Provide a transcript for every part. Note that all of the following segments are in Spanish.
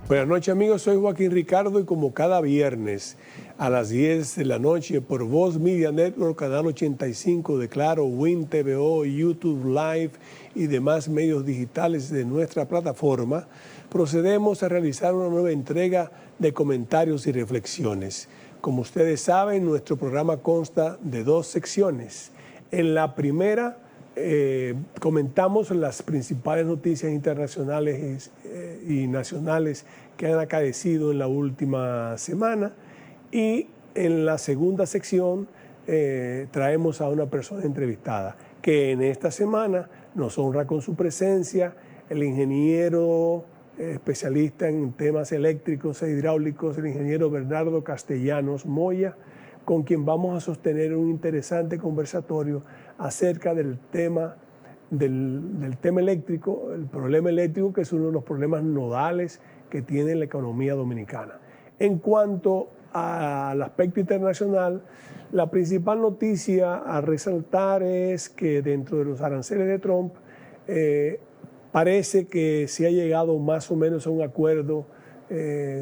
Buenas noches, amigos, soy Joaquín Ricardo y como cada viernes a las 10 de la noche por Voz Media Network, canal 85 de Claro, Win TVO, YouTube Live y demás medios digitales de nuestra plataforma, procedemos a realizar una nueva entrega de comentarios y reflexiones. Como ustedes saben, nuestro programa consta de dos secciones. En la primera, comentamos las principales noticias internacionales y nacionales que han acaecido en la última semana, y en la segunda sección traemos a una persona entrevistada que en esta semana nos honra con su presencia, el ingeniero especialista en temas eléctricos e hidráulicos, el ingeniero Bernardo Castellanos Moya, con quien vamos a sostener un interesante conversatorio acerca del tema eléctrico, el problema eléctrico, que es uno de los problemas nodales que tiene la economía dominicana. En cuanto al aspecto internacional, la principal noticia a resaltar es que dentro de los aranceles de Trump parece que se ha llegado más o menos a un acuerdo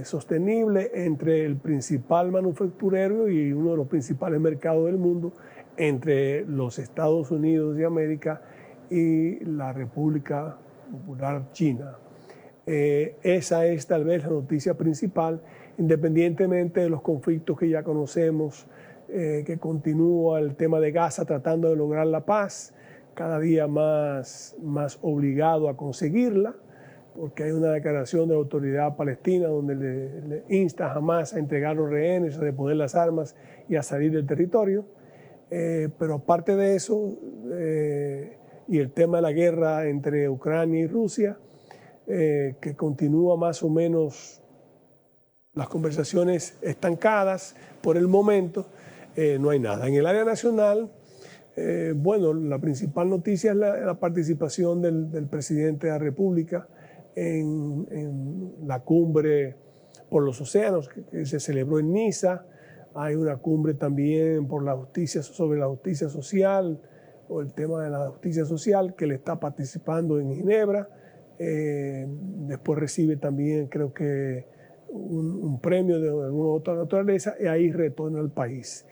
sostenible entre el principal manufacturero y uno de los principales mercados del mundo, entre los Estados Unidos de América y la República Popular China. Esa es tal vez la noticia principal, independientemente de los conflictos que ya conocemos, que continúa el tema de Gaza tratando de lograr la paz, cada día más obligado a conseguirla, porque hay una declaración de la autoridad palestina donde le insta a Hamás a entregar los rehenes, a deponer las armas y a salir del territorio. Pero aparte de eso, y el tema de la guerra entre Ucrania y Rusia, que continúa más o menos las conversaciones estancadas por el momento, no hay nada. En el área nacional, bueno, la principal noticia es la participación del presidente de la República en la cumbre por los océanos que se celebró en Niza. Hay una cumbre también por la justicia, sobre la justicia social, o el tema de la justicia social, que le está participando en Ginebra. Después recibe también, creo que, un premio de alguna otra naturaleza, y ahí retorna al país.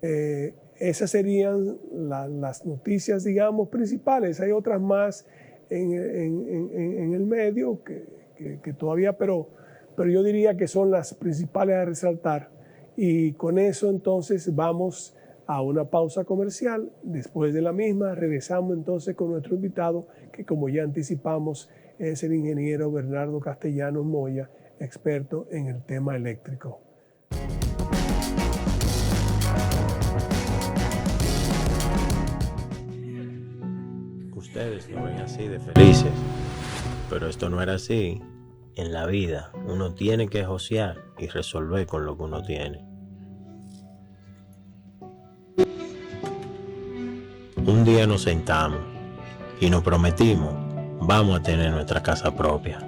Esas serían las noticias, digamos, principales. Hay otras más en el medio que todavía, pero yo diría que son las principales a resaltar. Y con eso entonces vamos a una pausa comercial. Después de la misma regresamos entonces con nuestro invitado, que como ya anticipamos es el ingeniero Bernardo Castellanos Moya, experto en el tema eléctrico. Ustedes lo ven así de felices, pero esto no era así. En la vida uno tiene que josear y resolver con lo que uno tiene. Un día nos sentamos y nos prometimos, vamos a tener nuestra casa propia,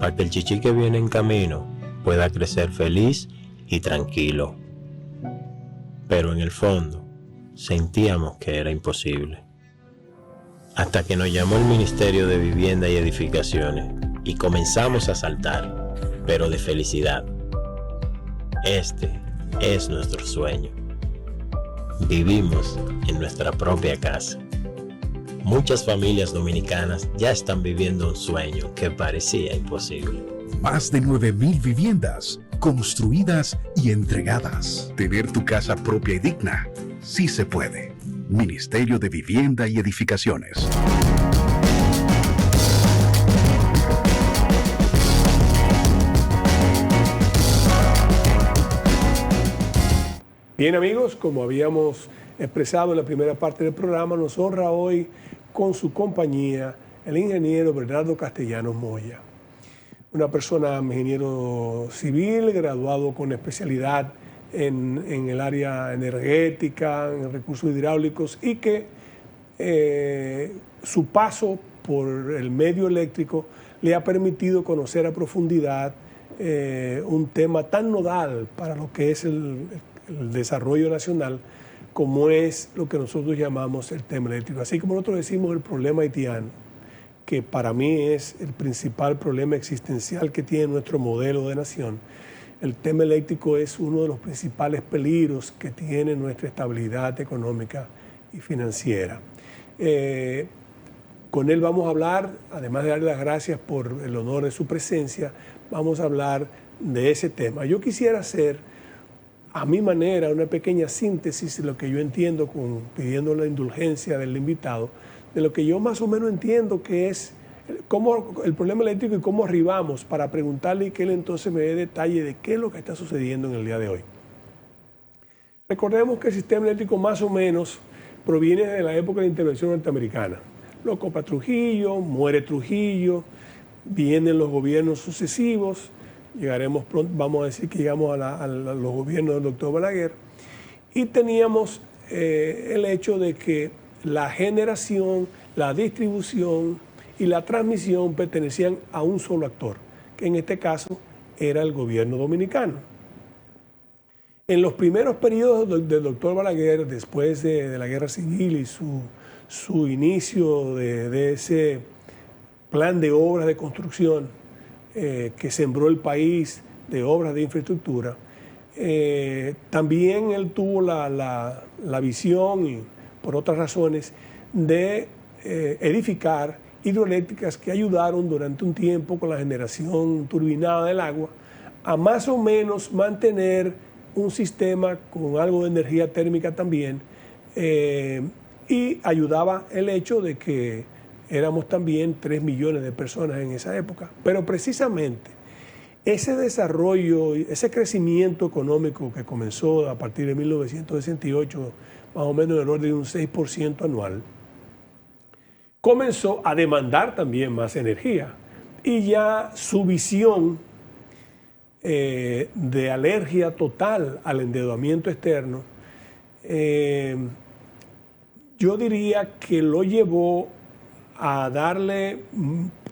para que el chichi que viene en camino pueda crecer feliz y tranquilo. Pero en el fondo sentíamos que era imposible. Hasta que nos llamó el Ministerio de Vivienda y Edificaciones y comenzamos a saltar, pero de felicidad. Este es nuestro sueño. Vivimos en nuestra propia casa. Muchas familias dominicanas ya están viviendo un sueño que parecía imposible. Más de 9,000 viviendas construidas y entregadas. Tener tu casa propia y digna, sí se puede. Ministerio de Vivienda y Edificaciones. Bien, amigos, como habíamos expresado en la primera parte del programa, nos honra hoy con su compañía el ingeniero Bernardo Castellanos Moya. Una persona, ingeniero civil, graduado con especialidad en el área energética, en recursos hidráulicos, y que su paso por el medio eléctrico le ha permitido conocer a profundidad un tema tan nodal para lo que es el desarrollo nacional, como es lo que nosotros llamamos el tema eléctrico. Así como nosotros decimos el problema haitiano, que para mí es el principal problema existencial que tiene nuestro modelo de nación. El tema eléctrico es uno de los principales peligros que tiene nuestra estabilidad económica y financiera. Con él vamos a hablar, además de darle las gracias por el honor de su presencia, vamos a hablar de ese tema. Yo quisiera hacer, a mi manera, una pequeña síntesis de lo que yo entiendo, pidiendo la indulgencia del invitado, de lo que yo más o menos entiendo que es cómo el problema eléctrico y cómo arribamos, para preguntarle y que él entonces me dé detalle de qué es lo que está sucediendo en el día de hoy. Recordemos que el sistema eléctrico más o menos proviene de la época de intervención norteamericana. Lo compra Trujillo, muere Trujillo, vienen los gobiernos sucesivos, llegaremos pronto, vamos a decir que llegamos a los gobiernos del doctor Balaguer, y teníamos el hecho de que la generación, la distribución y la transmisión pertenecían a un solo actor, que en este caso era el gobierno dominicano. En los primeros periodos del doctor Balaguer, después de la guerra civil y su inicio de ese plan de obras de construcción que sembró el país de obras de infraestructura, también él tuvo la visión, y por otras razones, de edificar hidroeléctricas que ayudaron durante un tiempo con la generación turbinada del agua a más o menos mantener un sistema con algo de energía térmica también, y ayudaba el hecho de que éramos también 3 millones de personas en esa época. Pero precisamente ese desarrollo, ese crecimiento económico que comenzó a partir de 1968, más o menos en el orden de un 6% anual, comenzó a demandar también más energía. Y ya su visión de alergia total al endeudamiento externo, yo diría que lo llevó a darle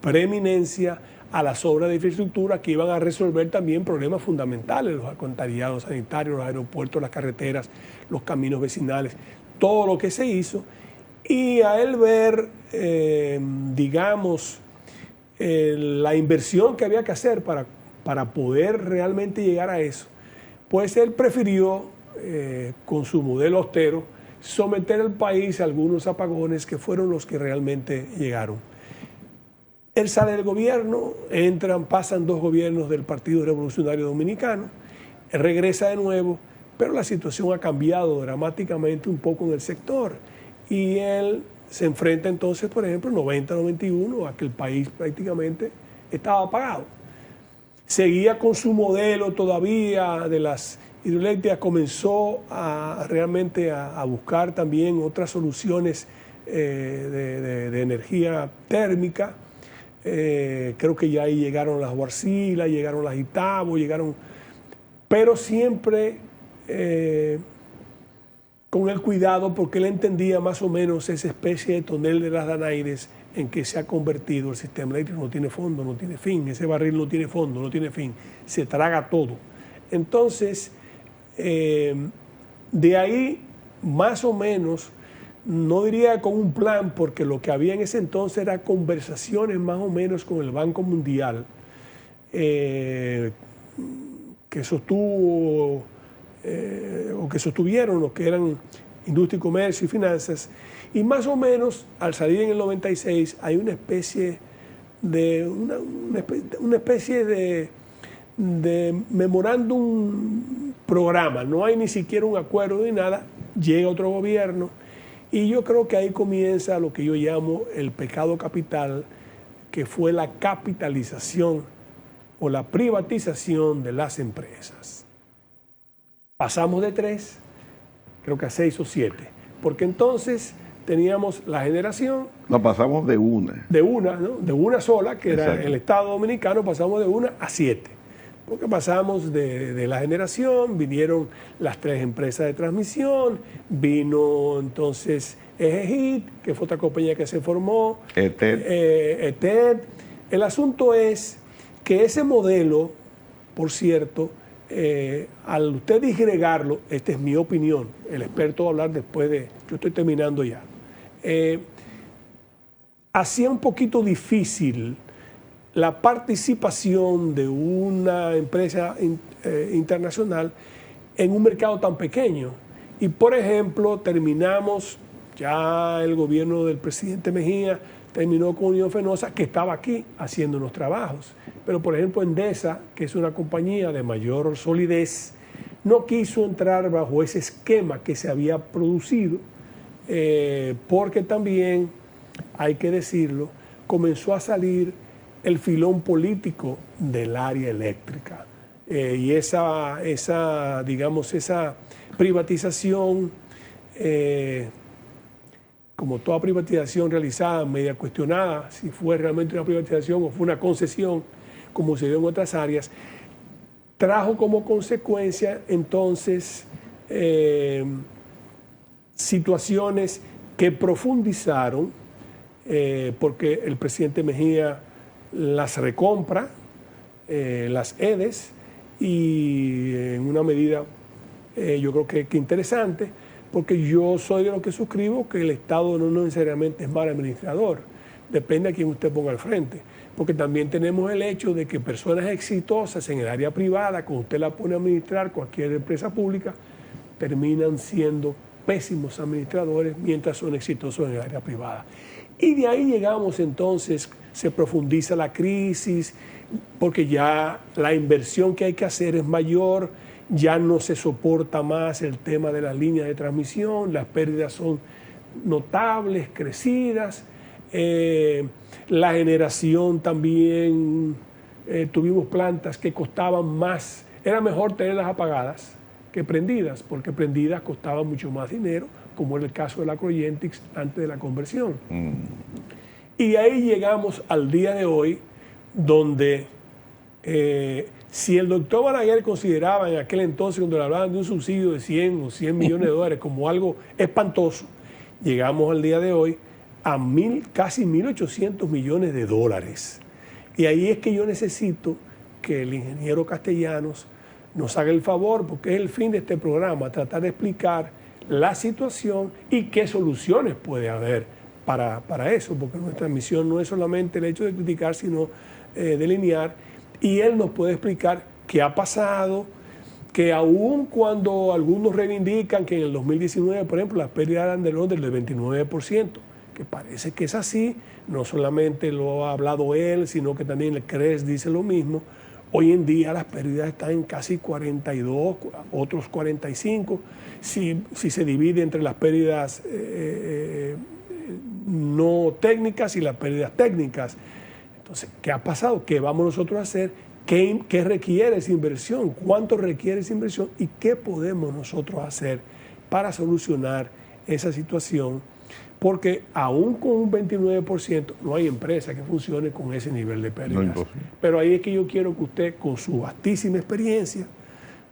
preeminencia a las obras de infraestructura que iban a resolver también problemas fundamentales, los alcantarillados sanitarios, los aeropuertos, las carreteras, los caminos vecinales, todo lo que se hizo. Y a él ver, digamos, la inversión que había que hacer para poder realmente llegar a eso, pues él prefirió, con su modelo austero, someter al país a algunos apagones que fueron los que realmente llegaron. Él sale del gobierno, pasan 2 gobiernos del Partido Revolucionario Dominicano, él regresa de nuevo, pero la situación ha cambiado dramáticamente un poco en el sector y él se enfrenta entonces, por ejemplo, en 90-91 a que el país prácticamente estaba apagado. Seguía con su modelo todavía de las hidroeléctricas, comenzó realmente a buscar también otras soluciones de energía térmica. Creo que ya ahí llegaron las Huarcilas, llegaron las Itabo, pero siempre con el cuidado, porque él entendía más o menos esa especie de tonel de las Danaires en que se ha convertido el sistema eléctrico. No tiene fondo, no tiene fin, ese barril no tiene fondo, no tiene fin, se traga todo. Entonces, de ahí más o menos, no diría con un plan, porque lo que había en ese entonces era conversaciones más o menos con el Banco Mundial, que sostuvo o que sostuvieron los que eran Industria y Comercio y Finanzas, y más o menos al salir en el 96 hay una especie de memorándum programa, no hay ni siquiera un acuerdo ni nada, llega otro gobierno y yo creo que ahí comienza lo que yo llamo el pecado capital, que fue la capitalización o la privatización de las empresas. Pasamos de 3, creo que a 6 o 7, porque entonces teníamos la generación. No, pasamos de una. ¿No? De una sola, que Exacto. Era el Estado Dominicano, pasamos de 1 a 7. Porque pasamos de la generación, vinieron las 3 empresas de transmisión, vino entonces Ejejit, que fue otra compañía que se formó, ETED. El asunto es que ese modelo, por cierto, al usted disgregarlo, esta es mi opinión, el experto va a hablar después yo estoy terminando ya. hacía un poquito difícil la participación de una empresa internacional en un mercado tan pequeño. Y por ejemplo, terminamos, ya el gobierno del presidente Mejía terminó con Unión Fenosa, que estaba aquí haciendo unos trabajos. Pero por ejemplo, Endesa, que es una compañía de mayor solidez, no quiso entrar bajo ese esquema que se había producido, porque también, hay que decirlo, comenzó a salir el filón político del área eléctrica. Y esa privatización, como toda privatización realizada, media cuestionada, si fue realmente una privatización o fue una concesión, como se dio en otras áreas, trajo como consecuencia entonces situaciones que profundizaron, porque el presidente Mejía las recompra, las EDES, y en una medida yo creo que interesante, porque yo soy de los que suscribo que el Estado no necesariamente es mal administrador, depende a quién usted ponga al frente, porque también tenemos el hecho de que personas exitosas en el área privada, cuando usted la pone a administrar cualquier empresa pública, terminan siendo pésimos administradores mientras son exitosos en el área privada. Y de ahí llegamos entonces, se profundiza la crisis, porque ya la inversión que hay que hacer es mayor, ya no se soporta más el tema de las líneas de transmisión, las pérdidas son notables, crecidas, la generación también, tuvimos plantas que costaban más, era mejor tenerlas apagadas que prendidas, porque prendidas costaban mucho más dinero, como en el caso de la Cryogenics antes de la conversión. Y ahí llegamos al día de hoy, donde si el doctor Balaguer consideraba en aquel entonces, cuando le hablaban de un subsidio de 100 o 100 millones de dólares como algo espantoso, llegamos al día de hoy a casi 1.800 millones de dólares. Y ahí es que yo necesito que el ingeniero Castellanos nos haga el favor, porque es el fin de este programa, tratar de explicar la situación y qué soluciones puede haber para eso, porque nuestra misión no es solamente el hecho de criticar, sino delinear, y él nos puede explicar qué ha pasado, que aun cuando algunos reivindican que en el 2019, por ejemplo, las pérdidas eran del orden del 29%, que parece que es así, no solamente lo ha hablado él, sino que también el CRES dice lo mismo. Hoy en día las pérdidas están en casi 42, otros 45, si se divide entre las pérdidas no técnicas y las pérdidas técnicas. Entonces, ¿qué ha pasado? ¿Qué vamos nosotros a hacer? ¿Qué requiere esa inversión? ¿Cuánto requiere esa inversión? ¿Y qué podemos nosotros hacer para solucionar esa situación? Porque aún con un 29% no hay empresa que funcione con ese nivel de pérdidas. No, pero ahí es que yo quiero que usted, con su vastísima experiencia,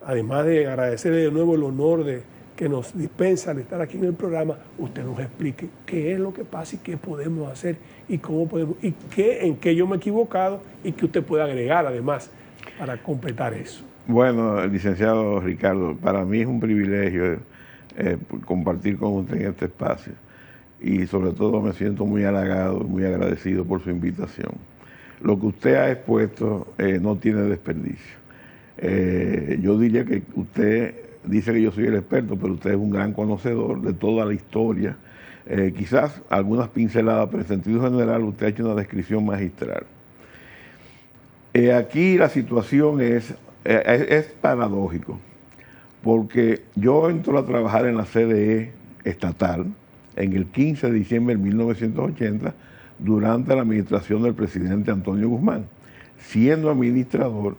además de agradecerle de nuevo el honor de que nos dispensa al estar aquí en el programa, usted nos explique qué es lo que pasa y qué podemos hacer y cómo podemos, y en qué yo me he equivocado y que usted pueda agregar además para completar eso. Bueno, licenciado Ricardo, para mí es un privilegio compartir con usted en este espacio. Y sobre todo me siento muy halagado, muy agradecido por su invitación. Lo que usted ha expuesto no tiene desperdicio. Yo diría que usted dice que yo soy el experto, pero usted es un gran conocedor de toda la historia. Quizás algunas pinceladas, pero en sentido general usted ha hecho una descripción magistral. Aquí la situación es paradójico, porque yo entro a trabajar en la CDE estatal en el 15 de diciembre de 1980, durante la administración del presidente Antonio Guzmán, siendo administrador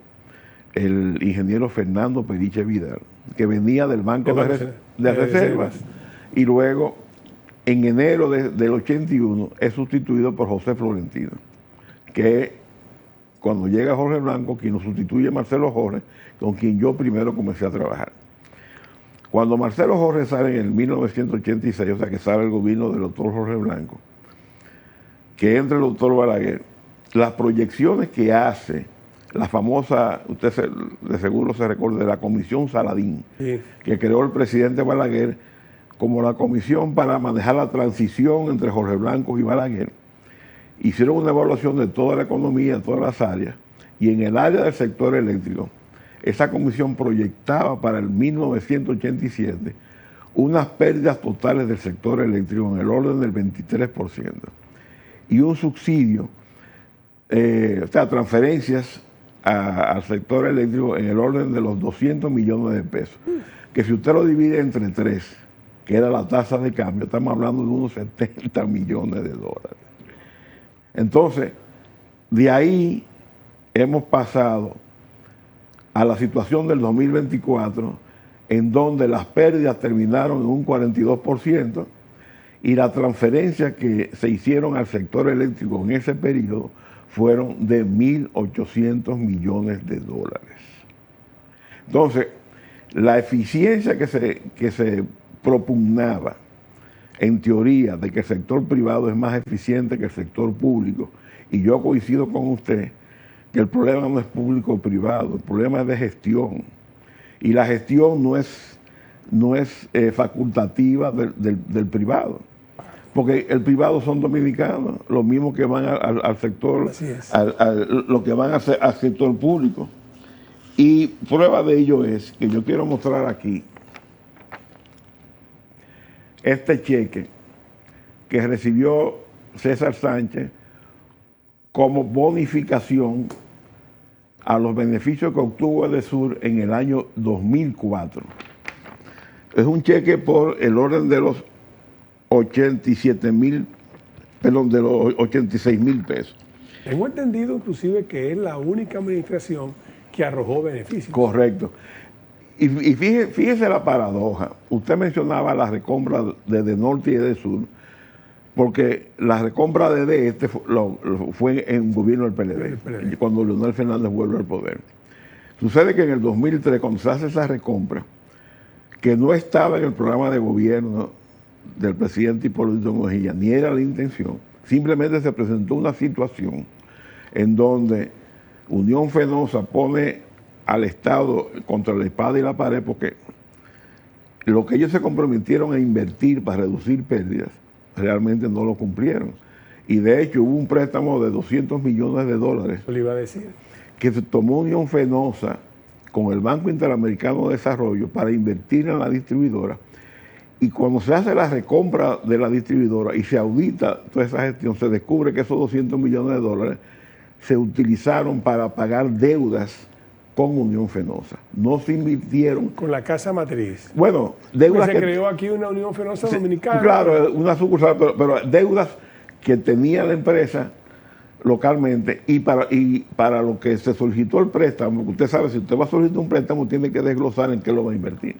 el ingeniero Fernando Periche Vidal, que venía del Banco de Reservas, y luego en enero del 81 es sustituido por José Florentino, que cuando llega Jorge Blanco, quien lo sustituye a Marcelo Jorge, con quien yo primero comencé a trabajar. Cuando Marcelo Jorge sale en el 1986, o sea que sale el gobierno del doctor Jorge Blanco, que entra el doctor Balaguer, las proyecciones que hace la famosa, usted de seguro se recuerda, de la Comisión Saladín, sí, que creó el presidente Balaguer como la comisión para manejar la transición entre Jorge Blanco y Balaguer, hicieron una evaluación de toda la economía, de todas las áreas, y en el área del sector eléctrico, esa comisión proyectaba para el 1987 unas pérdidas totales del sector eléctrico en el orden del 23% y un subsidio, o sea, transferencias al sector eléctrico en el orden de los 200 millones de pesos, que si usted lo divide entre 3, que era la tasa de cambio, estamos hablando de unos 70 millones de dólares. Entonces, de ahí hemos pasado a la situación del 2024, en donde las pérdidas terminaron en un 42% y las transferencias que se hicieron al sector eléctrico en ese periodo fueron de 1.800 millones de dólares. Entonces, la eficiencia que se propugnaba, en teoría, de que el sector privado es más eficiente que el sector público, y yo coincido con usted, que el problema no es público o privado, el problema es de gestión. Y la gestión no es facultativa del privado. Porque el privado son dominicanos, los mismos que van al sector, los que van al sector público. Y prueba de ello es que yo quiero mostrar aquí este cheque que recibió César Sánchez como bonificación a los beneficios que obtuvo Edesur en el año 2004. Es un cheque por el orden de los 86,000 pesos. Tengo entendido inclusive que es la única administración que arrojó beneficios. Correcto. Y fíjese la paradoja. Usted mencionaba la recompra de Norte y Edesur, porque la recompra de este fue en un gobierno del PLD, cuando Leonel Fernández vuelve al poder. Sucede que en el 2003, cuando se hace esa recompra, que no estaba en el programa de gobierno del presidente Hipólito Mejía, ni era la intención, simplemente se presentó una situación en donde Unión Fenosa pone al Estado contra la espada y la pared, porque lo que ellos se comprometieron a invertir para reducir pérdidas, realmente no lo cumplieron. Y de hecho hubo un préstamo de 200 millones de dólares. Eso le iba a decir. Que se tomó Unión Fenosa con el Banco Interamericano de Desarrollo para invertir en la distribuidora. Y cuando se hace la recompra de la distribuidora y se audita toda esa gestión, se descubre que esos 200 millones de dólares se utilizaron para pagar deudas con Unión Fenosa. No se invirtieron. Con la casa matriz. Bueno, deudas se creó aquí una Unión Fenosa dominicana. Claro, una sucursal, pero deudas que tenía la empresa localmente y para lo que se solicitó el préstamo, porque usted sabe, si usted va a solicitar un préstamo, tiene que desglosar en qué lo va a invertir.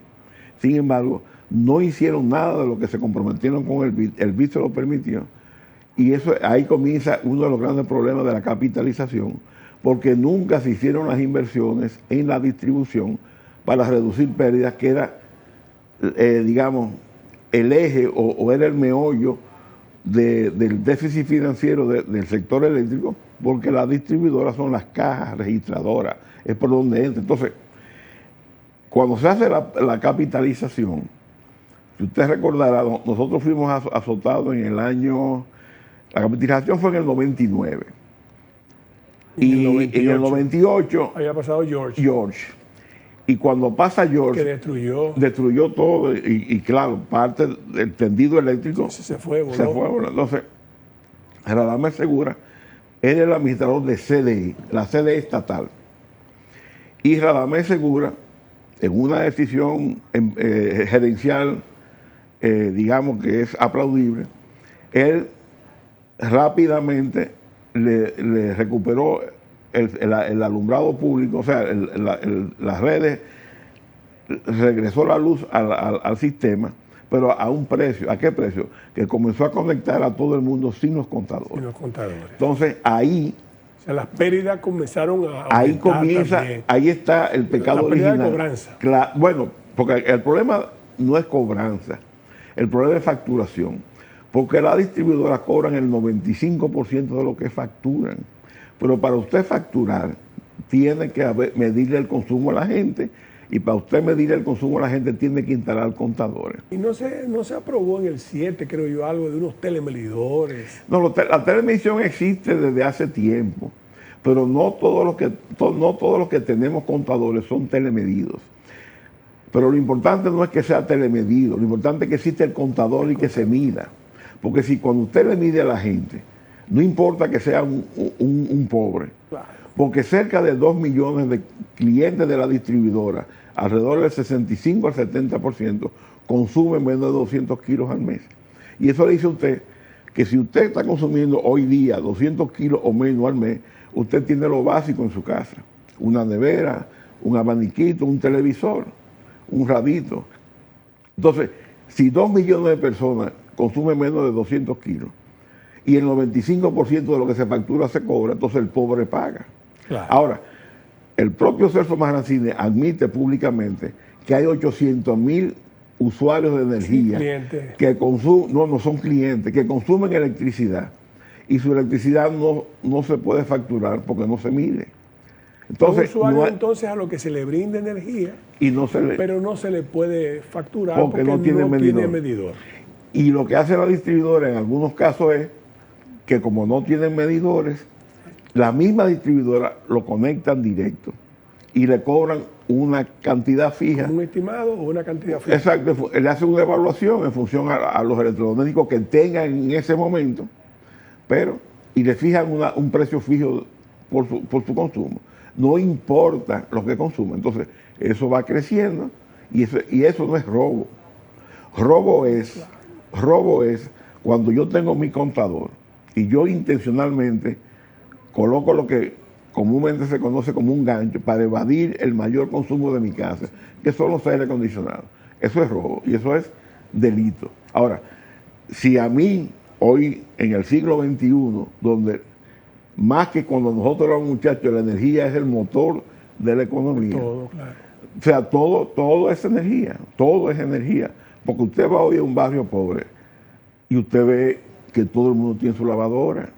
Sin embargo, no hicieron nada de lo que se comprometieron con el BID se lo permitió. Y eso ahí comienza uno de los grandes problemas de la capitalización, porque nunca se hicieron las inversiones en la distribución para reducir pérdidas, que era, digamos, el eje o era el meollo del déficit financiero del sector eléctrico, porque las distribuidoras son las cajas registradoras, es por donde entra. Entonces, cuando se hace la capitalización, si usted recordará, nosotros fuimos azotados en el año, la capitalización fue en el 99. Y en el 98 había pasado George. Y cuando pasa George, que destruyó todo, y claro, parte del tendido eléctrico se fue, voló. Se fue, voló. Entonces, Radamés Segura era el administrador de CDI, la CDI estatal. Y Radamés Segura, en una decisión gerencial, digamos que es aplaudible, él rápidamente le recuperó el alumbrado público, o sea, las redes, regresó la luz al sistema, pero a un precio. ¿A qué precio? Que comenzó a conectar a todo el mundo sin los contadores. Sin los contadores. Entonces, ahí... O sea, las pérdidas comenzaron a ahí comienza, también. Ahí está el pecado original. La pérdida de cobranza. Bueno, porque el problema no es cobranza, el problema es facturación. Porque las distribuidoras cobran el 95% de lo que facturan. Pero para usted facturar, tiene que medirle el consumo a la gente Y para usted medir el consumo de la gente tiene que instalar contadores. Y no se aprobó en el 7, creo yo, algo de unos telemedidores. No, la telemedición existe desde hace tiempo, pero no todos los que tenemos contadores son telemedidos. Pero lo importante no es que sea telemedido, lo importante es que existe el contador y que se mida. Porque si cuando usted le mide a la gente, no importa que sea un pobre, Claro. porque cerca de 2 millones de clientes de la distribuidora, alrededor del 65 al 70%, consumen menos de 200 kilos al mes. Y eso le dice a usted que si usted está consumiendo hoy día 200 kilos o menos al mes, usted tiene lo básico en su casa. Una nevera, un abaniquito, un televisor, un radito. Entonces, si 2 millones de personas consumen menos de 200 kilos y el 95% de lo que se factura se cobra, entonces el pobre paga. Claro. Ahora, el propio Celso Magrancine admite públicamente que hay 800,000 usuarios de energía clientes. que consumen, no son clientes, que consumen electricidad y su electricidad no se puede facturar porque no se mide. Entonces, Son usuarios entonces a lo que se le brinda energía, y no se le, pero no se le puede facturar porque no tiene medidor. Y lo que hace la distribuidora en algunos casos es que como no tienen medidores, la misma distribuidora lo conectan directo y le cobran una cantidad fija. ¿Un estimado o una cantidad fija? Exacto, le hacen una evaluación en función a los electrodomésticos que tengan en ese momento, y le fijan un precio fijo por su consumo. No importa lo que consuma. Entonces, eso va creciendo y eso no es robo. Robo es cuando yo tengo mi contador y yo intencionalmente coloco lo que comúnmente se conoce como un gancho para evadir el mayor consumo de mi casa, que son los aire acondicionados. Eso es robo y eso es delito. Ahora, si a mí, hoy en el siglo XXI, donde más que cuando nosotros éramos muchachos, la energía es el motor de la economía. Todo, claro. O sea, todo es energía, todo es energía. Porque usted va hoy a un barrio pobre y usted ve que todo el mundo tiene su lavadora.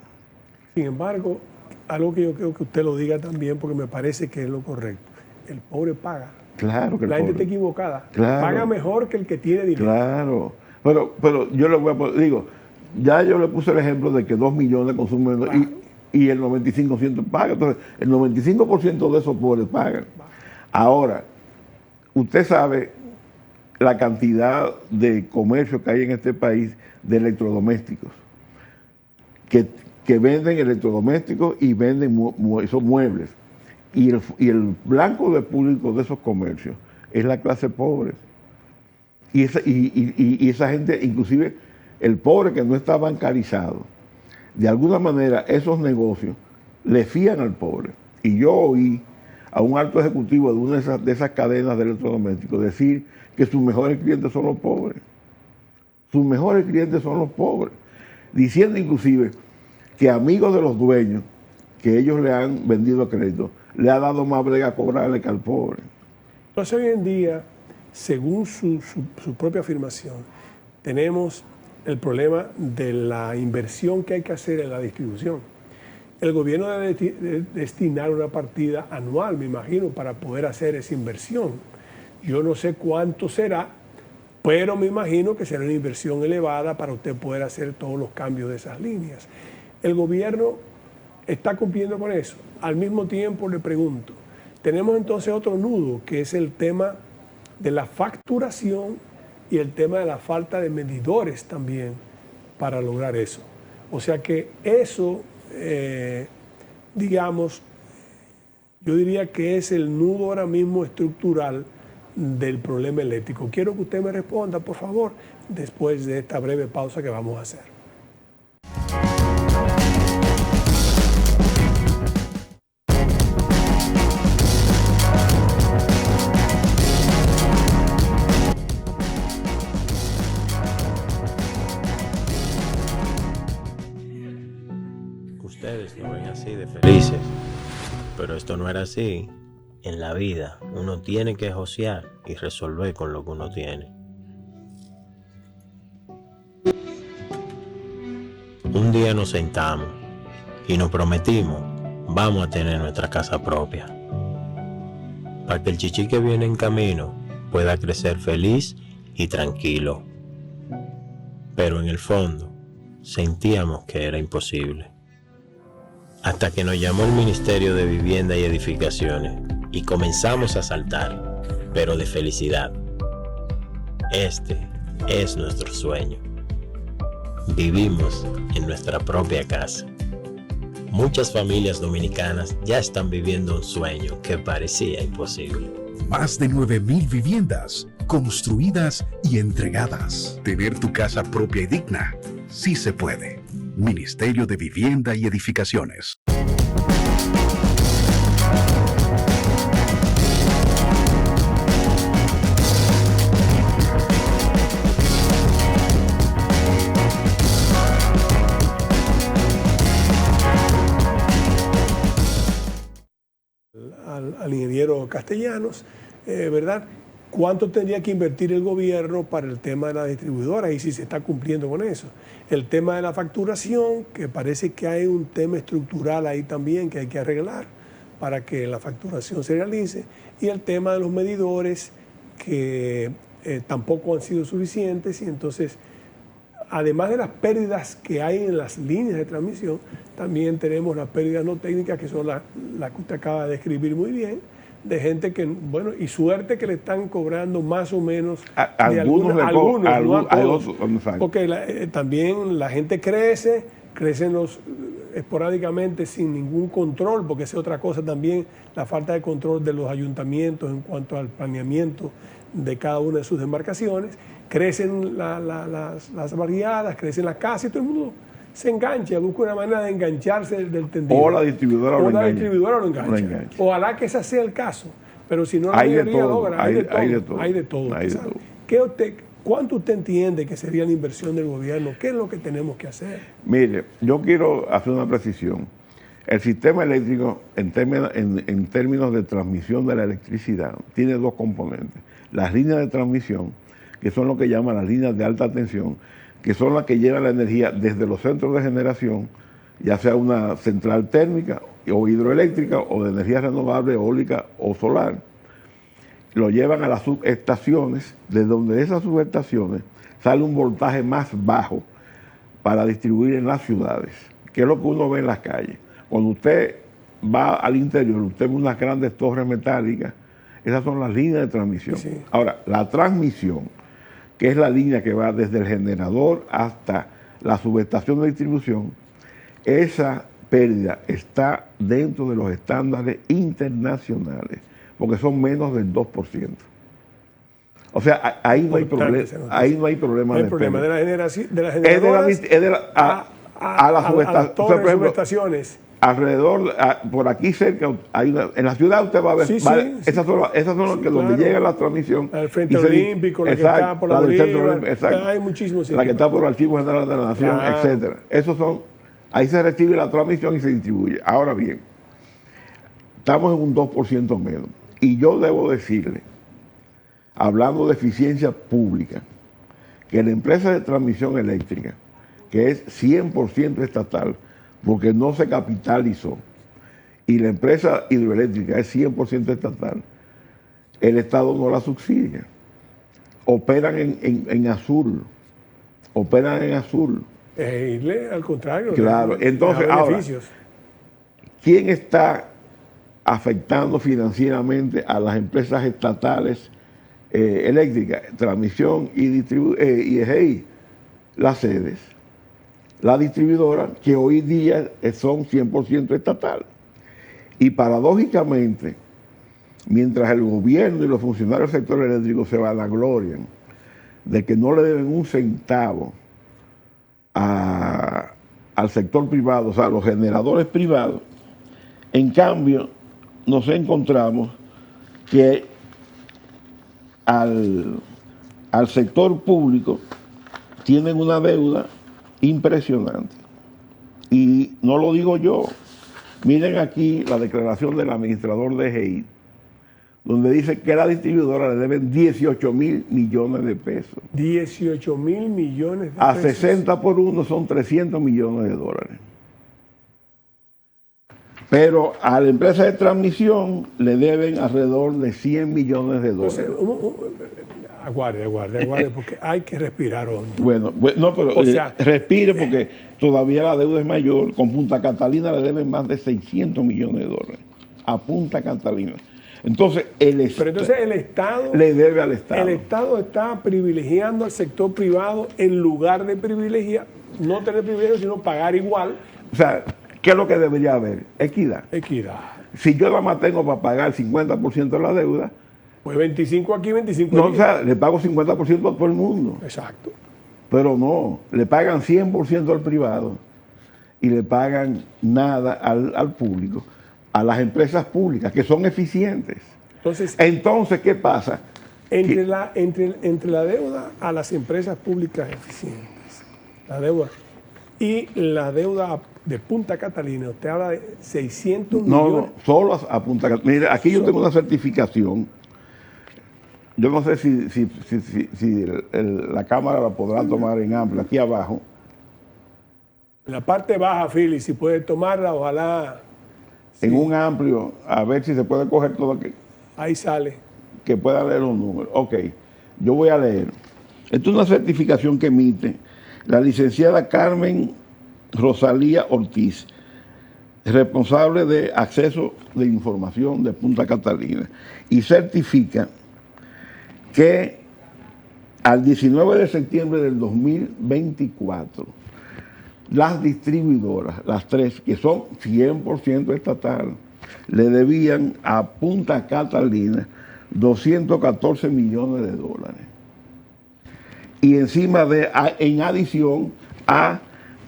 Sin embargo, algo que yo creo que usted lo diga también, porque me parece que es lo correcto. El pobre paga. Claro que el La gente pobre está equivocada. Claro. Paga mejor que el que tiene dinero. Claro. Pero yo le voy a digo, ya yo le puse el ejemplo de que 2 millones consumen Claro. y el 95% paga. Entonces, el 95% de esos pobres pagan. Ahora, usted sabe la cantidad de comercio que hay en este país de electrodomésticos, que venden electrodomésticos y venden esos muebles. Y el blanco de público de esos comercios es la clase pobre. Y esa gente, inclusive el pobre que no está bancarizado, de alguna manera esos negocios le fían al pobre. Y yo oí a un alto ejecutivo de una de esas cadenas de electrodomésticos decir que sus mejores clientes son los pobres. Sus mejores clientes son los pobres. Diciendo inclusive que amigos de los dueños que ellos le han vendido crédito, le ha dado más brega a cobrarle que al pobre. Entonces hoy en día, según su propia afirmación, tenemos el problema de la inversión que hay que hacer en la distribución. El gobierno debe destinar una partida anual, me imagino, para poder hacer esa inversión. Yo no sé cuánto será, pero me imagino que será una inversión elevada para usted poder hacer todos los cambios de esas líneas. El gobierno está cumpliendo con eso. Al mismo tiempo le pregunto, tenemos entonces otro nudo, que es el tema de la facturación y el tema de la falta de medidores también para lograr eso. O sea que eso, digamos, yo diría que es el nudo ahora mismo estructural del problema eléctrico. Quiero que usted me responda, por favor, después de esta breve pausa que vamos a hacer. Ustedes lo ven así de felices, pero esto no era así. En la vida uno tiene que josear y resolver con lo que uno tiene. Un día nos sentamos y nos prometimos, vamos a tener nuestra casa propia. para que el chichi que viene en camino pueda crecer feliz y tranquilo. Pero en el fondo sentíamos que era imposible. Hasta que nos llamó el Ministerio de Vivienda y Edificaciones y comenzamos a saltar, pero de felicidad. Este es nuestro sueño. Vivimos en nuestra propia casa. Muchas familias dominicanas ya están viviendo un sueño que parecía imposible. Más de 9.000 viviendas construidas y entregadas. Tener tu casa propia y digna, sí se puede. Ministerio de Vivienda y Edificaciones. Al ingeniero Castellanos, ¿verdad? ¿Cuánto tendría que invertir el gobierno para el tema de la distribuidora y si se está cumpliendo con eso? El tema de la facturación, que parece que hay un tema estructural ahí también que hay que arreglar para que la facturación se realice, y el tema de los medidores que tampoco han sido suficientes, y entonces, además de las pérdidas que hay en las líneas de transmisión, también tenemos las pérdidas no técnicas, que son las que usted acaba de describir muy bien, de gente que, bueno, y suerte que le están cobrando más o menos. Algunos, no a todos, porque también la gente crecen esporádicamente sin ningún control, porque esa es otra cosa también, la falta de control de los ayuntamientos en cuanto al planeamiento de cada una de sus demarcaciones. Crecen las barriadas, crecen las casas y todo el mundo se engancha, busca una manera de engancharse del tendido. O la distribuidora lo engancha. Ojalá que ese sea el caso, pero si no la mayoría logra, hay de todo. ¿Cuánto usted entiende que sería la inversión del gobierno? ¿Qué es lo que tenemos que hacer? Mire, yo quiero hacer una precisión. El sistema eléctrico, en términos de transmisión de la electricidad, tiene dos componentes. Las líneas de transmisión, que son lo que llaman las líneas de alta tensión, que son las que llevan la energía desde los centros de generación, ya sea una central térmica o hidroeléctrica o de energía renovable, eólica o solar. Lo llevan a las subestaciones, de donde esas subestaciones sale un voltaje más bajo para distribuir en las ciudades, que es lo que uno ve en las calles. Cuando usted va al interior, usted ve unas grandes torres metálicas, esas son las líneas de transmisión. Sí. Ahora, la transmisión, que es la línea que va desde el generador hasta la subestación de distribución, esa pérdida está dentro de los estándares internacionales, porque son menos del 2%. O sea, ahí no hay problema. Ahí no hay problema. No hay problema de la generación, de las generadoras a las subestaciones. Alrededor, por aquí cerca, en la ciudad usted va a ver, esas son las que donde llega la transmisión. El Frente Olímpico, la que está por la Bolívar, hay muchísimos sitios. La que está por el Archivo General de la Nación, etcétera. Esos son, ahí se recibe la transmisión y se distribuye. Ahora bien, estamos en un 2% menos. Y yo debo decirle, hablando de eficiencia pública, que la empresa de transmisión eléctrica, que es 100% estatal, porque no se capitalizó, y la empresa hidroeléctrica es 100% estatal, el Estado no la subsidia. Operan en azul. Al contrario. Claro, entonces ahora, ¿quién está afectando financieramente a las empresas estatales eléctricas, transmisión y EGI? Las sedes. La distribuidora, que hoy día son 100% estatal. Y paradójicamente, mientras el gobierno y los funcionarios del sector eléctrico se vanaglorian de que no le deben un centavo al sector privado, o sea, a los generadores privados, en cambio nos encontramos que al sector público tienen una deuda impresionante. Y no lo digo yo. Miren aquí la declaración del administrador de EGI, donde dice que a la distribuidora le deben 18.000 millones de pesos. 18.000 millones de pesos. A 60 por 1 son 300 millones de dólares. Pero a la empresa de transmisión le deben alrededor de 100 millones de dólares. Entonces, aguarde, porque hay que respirar hondo. Bueno, no, pero O sea, respire porque todavía la deuda es mayor. Con Punta Catalina le deben más de 600 millones de dólares a Punta Catalina. Entonces, pero entonces el Estado le debe al Estado. El Estado está privilegiando al sector privado en lugar de privilegiar, no tener privilegio, sino pagar igual. O sea, ¿qué es lo que debería haber? Equidad. Equidad. Si yo nada más tengo para pagar 50% de la deuda, Pues 25 aquí, 25 no, allí. o sea, le pago 50% a todo el mundo. Exacto. Pero no, le pagan 100% al privado y le pagan nada al público, a las empresas públicas que son eficientes. Entonces, ¿qué pasa? Entre la deuda a las empresas públicas eficientes, la deuda y la deuda de Punta Catalina, usted habla de 600 millones. No, solo a Punta Catalina. Mire, aquí yo tengo una certificación. Yo no sé si la cámara la podrá tomar en amplio, aquí abajo. En la parte baja, Philly, si puede tomarla, ojalá. En un amplio, a ver si se puede coger todo aquí. Ahí sale. Que pueda leer los números. Ok, yo voy a leer. Esta es una certificación que emite la licenciada Carmen Rosalía Ortiz, responsable de acceso de información de Punta Catalina, y certifica que al 19 de septiembre del 2024, las distribuidoras, las tres, que son 100% estatales, le debían a Punta Catalina 214 millones de dólares. Y encima en adición a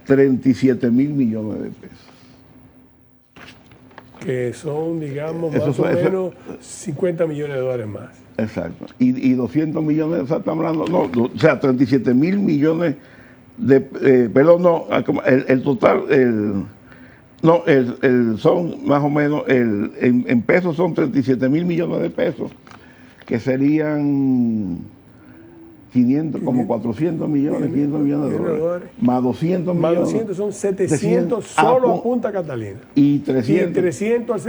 37 mil millones de pesos. Que son, digamos, más o menos 50 millones de dólares más. Exacto. Y 200 millones, o sea, estamos hablando, no, o sea, 37 mil millones de, perdón, no, el total, son más o menos, en pesos son 37 mil millones de pesos, que serían 500, como 400 millones, 500 millones de dólares. Más 200 millones. Más 200 son 700 solo a Punta Catalina. Y 300. Y 300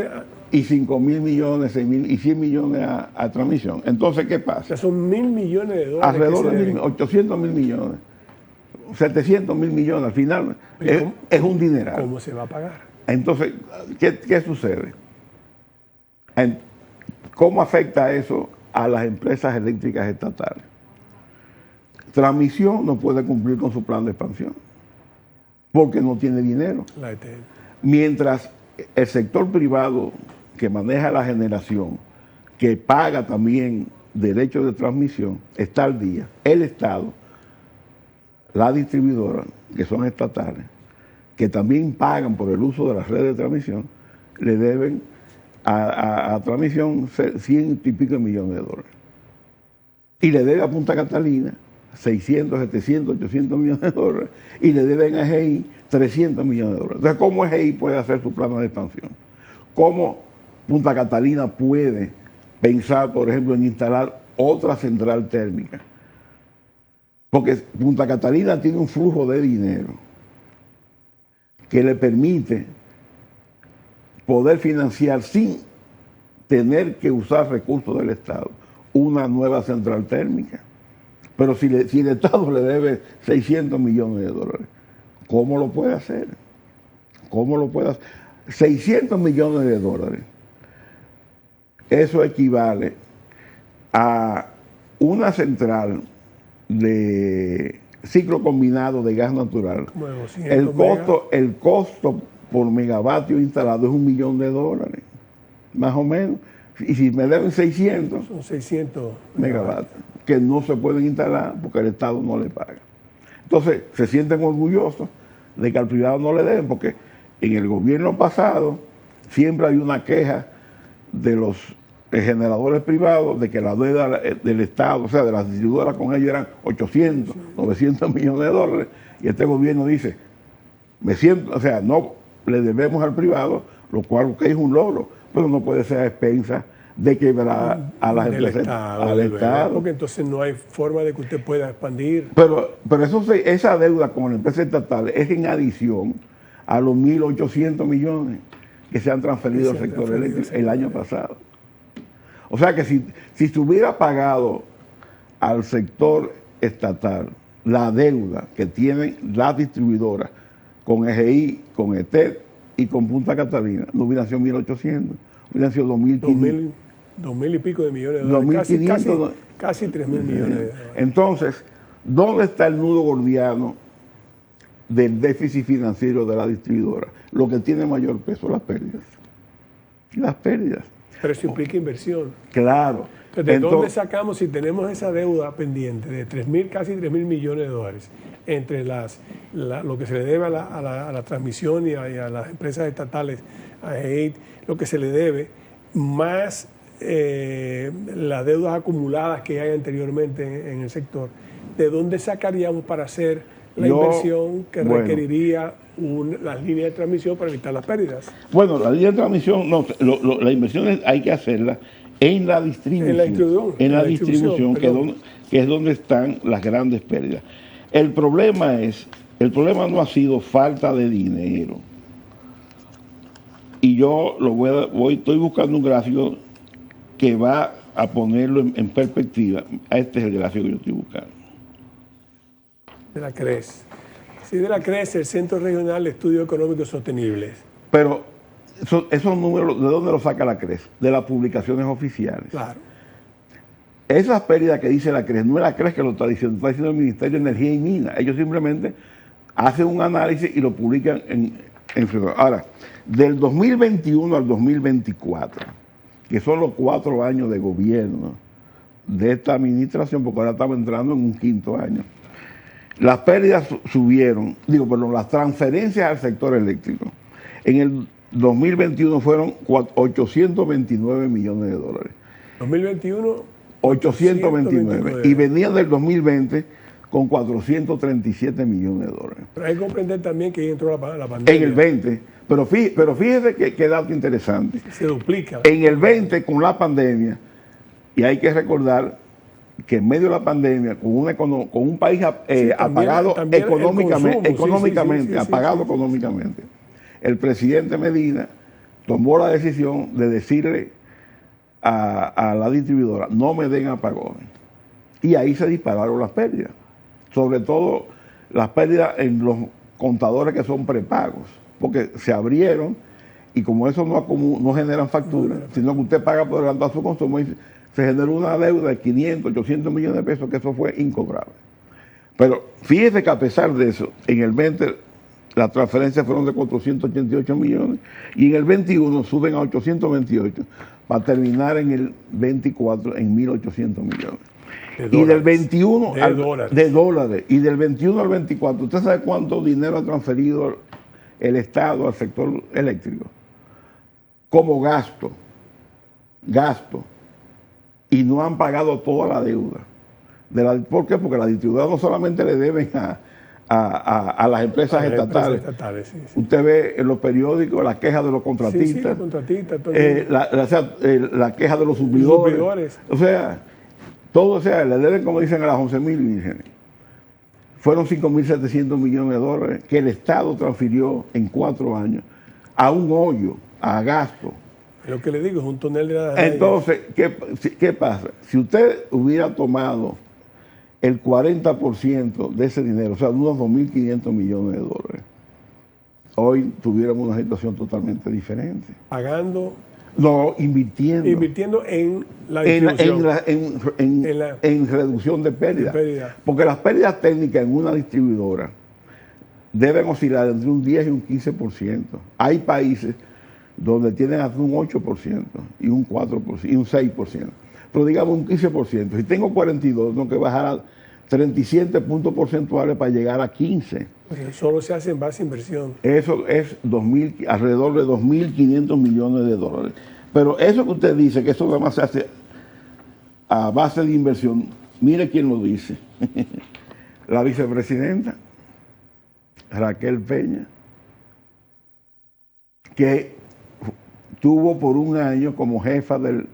y 5 mil millones, 6 mil y 100 millones a transmisión. Entonces, ¿qué pasa? O sea, son 1.000 millones de dólares. Alrededor de 800 mil millones, 700 mil millones, al final es un dineral. ¿Cómo se va a pagar? Entonces, ¿qué sucede? ¿Cómo afecta eso a las empresas eléctricas estatales? Transmisión no puede cumplir con su plan de expansión porque no tiene dinero. Mientras el sector privado que maneja la generación, que paga también derechos de transmisión, está al día. El Estado, la distribuidora, que son estatales, que también pagan por el uso de las redes de transmisión, le deben a transmisión 100 y pico millones de dólares. Y le debe a Punta Catalina 600, 700, 800 millones de dólares, y le deben a GEI 300 millones de dólares. Entonces, ¿cómo GEI puede hacer su plan de expansión? ¿Cómo Punta Catalina puede pensar, por ejemplo, en instalar otra central térmica? Porque Punta Catalina tiene un flujo de dinero que le permite poder financiar sin tener que usar recursos del Estado una nueva central térmica. Pero si el Estado le debe 600 millones de dólares, ¿cómo lo puede hacer? ¿Cómo lo puede hacer? 600 millones de dólares. Eso equivale a una central de ciclo combinado de gas natural. El costo por megavatio instalado es $1 millón, más o menos. Y si me deben 600, son 600 megavatios que no se pueden instalar porque el Estado no le paga. Entonces, se sienten orgullosos de que al privado no le deben, porque en el gobierno pasado siempre hay una queja de los generadores privados de que la deuda del Estado, o sea, de las distribuidoras con ellos eran 800, 900 millones de dólares, y este gobierno dice, no le debemos al privado, lo cual es un logro, pero no puede ser a expensas de quebrar a las empresas, al Estado. Porque entonces no hay forma de que usted pueda expandir. Pero esa deuda con la empresa estatal es en adición a los 1.800 millones que se han transferido al sector eléctrico el año pasado. O sea que si se hubiera pagado al sector estatal la deuda que tienen las distribuidoras con EGI, con ETED y con Punta Catalina, no hubiera sido 1.800, hubieran sido 2.500. 2.000 y pico de millones de dólares. 2.500. Casi 3.000 millones de dólares. Entonces, ¿dónde está el nudo gordiano del déficit financiero de la distribuidora? Lo que tiene mayor peso, las pérdidas. Las pérdidas. Pero eso implica inversión. Claro. Entonces, ¿de dónde sacamos si tenemos esa deuda pendiente de casi 3.000 millones de dólares entre lo que se le debe a la transmisión y a las empresas estatales, a EIT, lo que se le debe, más las deudas acumuladas que hay anteriormente en el sector? ¿De dónde sacaríamos para hacer la inversión que requeriría las líneas de transmisión para evitar las pérdidas? Bueno, la línea de transmisión, no, la inversión hay que hacerla en la distribución. En la distribución, que es donde están las grandes pérdidas. El problema no ha sido falta de dinero. Y yo estoy buscando un gráfico que va a ponerlo en perspectiva. Este es el gráfico que yo estoy buscando. De la CRES. Sí, de la CRES, el Centro Regional de Estudios Económicos Sostenibles. Pero esos números, ¿de dónde los saca la CRES? De las publicaciones oficiales. Claro. Esas pérdidas que dice la CRES, no es la CRES que lo está diciendo el Ministerio de Energía y Minas. Ellos simplemente hacen un análisis y lo publican en Ahora, del 2021 al 2024, que son los 4 años de gobierno de esta administración, porque ahora estamos entrando en un 5º año, las pérdidas subieron, las transferencias al sector eléctrico. En el 2021 fueron 829 millones de dólares. 2021, 829. Y venían del 2020 con 437 millones de dólares. Pero hay que comprender también que ahí entró la pandemia. En el 20. Pero fíjese que dato interesante. Se duplica. En el 20, con la pandemia, y hay que recordar que en medio de la pandemia, con un país apagado económicamente, apagado económicamente, el presidente Medina tomó la decisión de decirle a la distribuidora, no me den apagones. Y ahí se dispararon las pérdidas. Sobre todo las pérdidas en los contadores que son prepagos, porque se abrieron y como eso no generan facturas, sino que usted paga por adelantar su consumo, y se generó una deuda de 500, 800 millones de pesos, que eso fue incobrable. Pero fíjese que a pesar de eso, en el 20 las transferencias fueron de 488 millones y en el 21 suben a 828 para terminar en el 24 en 1.800 millones. Y del 21 de dólares. Y del 21 al 24, ¿usted sabe cuánto dinero ha transferido el Estado al sector eléctrico? Como gasto. Y no han pagado toda la deuda. ¿Por qué? Porque las distribuidoras no solamente le deben a las empresas estatales. Sí. Usted ve en los periódicos las quejas de los contratistas. La queja de los suplidores. O sea, le deben, como dicen, a las 11.000. Fueron 5.700 millones de dólares que el Estado transfirió en 4 años a un hoyo, a gasto. Lo que le digo es un tonel de nada. Entonces, ¿qué pasa? Si usted hubiera tomado el 40% de ese dinero, o sea, unos 2.500 millones de dólares, hoy tuviéramos una situación totalmente diferente. Pagando. No, invirtiendo. Invirtiendo en la distribución. En reducción de pérdidas. Porque las pérdidas técnicas en una distribuidora deben oscilar entre un 10 y un 15%. Hay países donde tienen hasta un 8% y un 4% y un 6%. Pero digamos un 15%. Si tengo 42, tengo que bajar a 37 puntos porcentuales para llegar a 15. Pero solo se hace en base a inversión. Eso es alrededor de 2.500 millones de dólares. Pero eso que usted dice, que eso nada más se hace a base de inversión, mire quién lo dice. La vicepresidenta Raquel Peña, que tuvo por un año como jefa del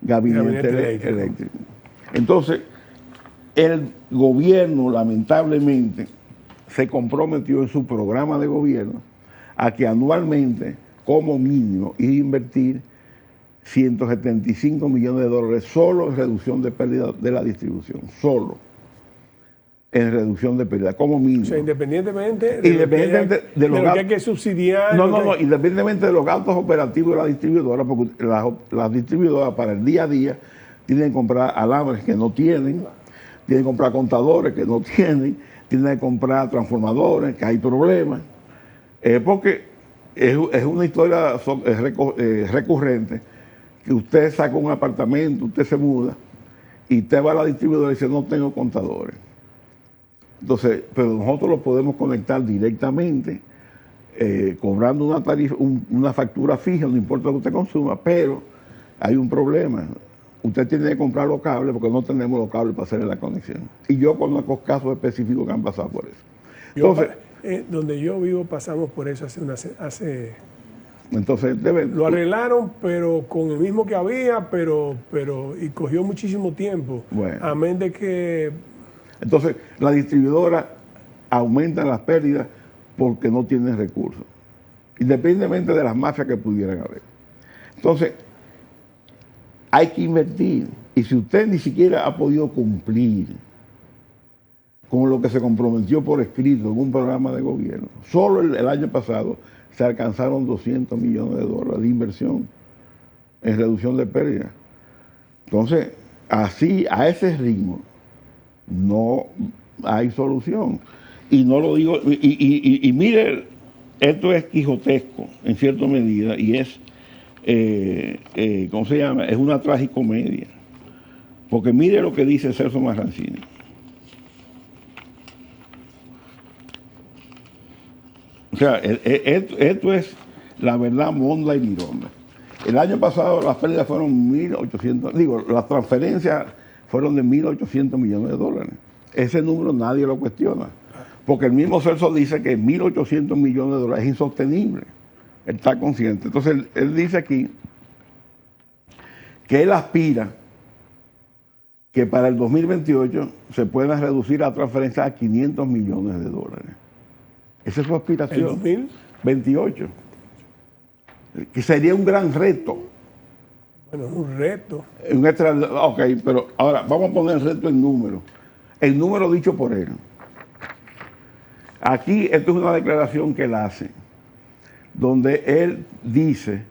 gabinete eléctrico. Entonces, el gobierno, lamentablemente, se comprometió en su programa de gobierno a que anualmente como mínimo ir a invertir 175 millones de dólares solo en reducción de pérdida de la distribución, solo en reducción de pérdida, como mínimo. O sea, independientemente de lo que hay que subsidiar. No, independientemente de los gastos operativos de la distribuidora, porque las distribuidoras para el día a día tienen que comprar alambres que no tienen, tienen que comprar contadores que no tienen, tienen que comprar transformadores, que hay problemas, porque es una historia recurrente, que usted saca un apartamento, usted se muda, y usted va a la distribuidora y dice, no tengo contadores. Entonces, pero nosotros lo podemos conectar directamente, cobrando una tarifa, una factura fija, no importa lo que usted consuma, pero hay un problema. Usted tiene que comprar los cables porque no tenemos los cables para hacer la conexión. Y yo conozco casos específicos que han pasado por eso. Entonces, donde yo vivo pasamos por eso entonces lo arreglaron, pero con el mismo que había, y cogió muchísimo tiempo. Bueno. Amén de que... Entonces, la distribuidora aumenta las pérdidas porque no tiene recursos, independientemente de las mafias que pudieran haber. Entonces, hay que invertir. Y si usted ni siquiera ha podido cumplir con lo que se comprometió por escrito en un programa de gobierno, solo el año pasado se alcanzaron 200 millones de dólares de inversión en reducción de pérdidas. Entonces, así, a ese ritmo, no hay solución. Y no lo digo, y mire, esto es quijotesco en cierta medida, y es, ¿cómo se llama? Es una tragicomedia. Porque mire lo que dice Celso Marrancini. O sea, esto es la verdad monda y mironda. El año pasado las pérdidas fueron 1.800, las transferencias fueron de 1.800 millones de dólares. Ese número nadie lo cuestiona. Porque el mismo Celso dice que 1.800 millones de dólares es insostenible. Él está consciente. Entonces, él dice aquí que él aspira que para el 2028 se pueda reducir la transferencia a 500 millones de dólares. Esa es su aspiración. ¿El 2028. Que sería un gran reto. Bueno, un reto. Ok, pero ahora vamos a poner el reto en número. El número dicho por él. Aquí, esto es una declaración que él hace, donde él dice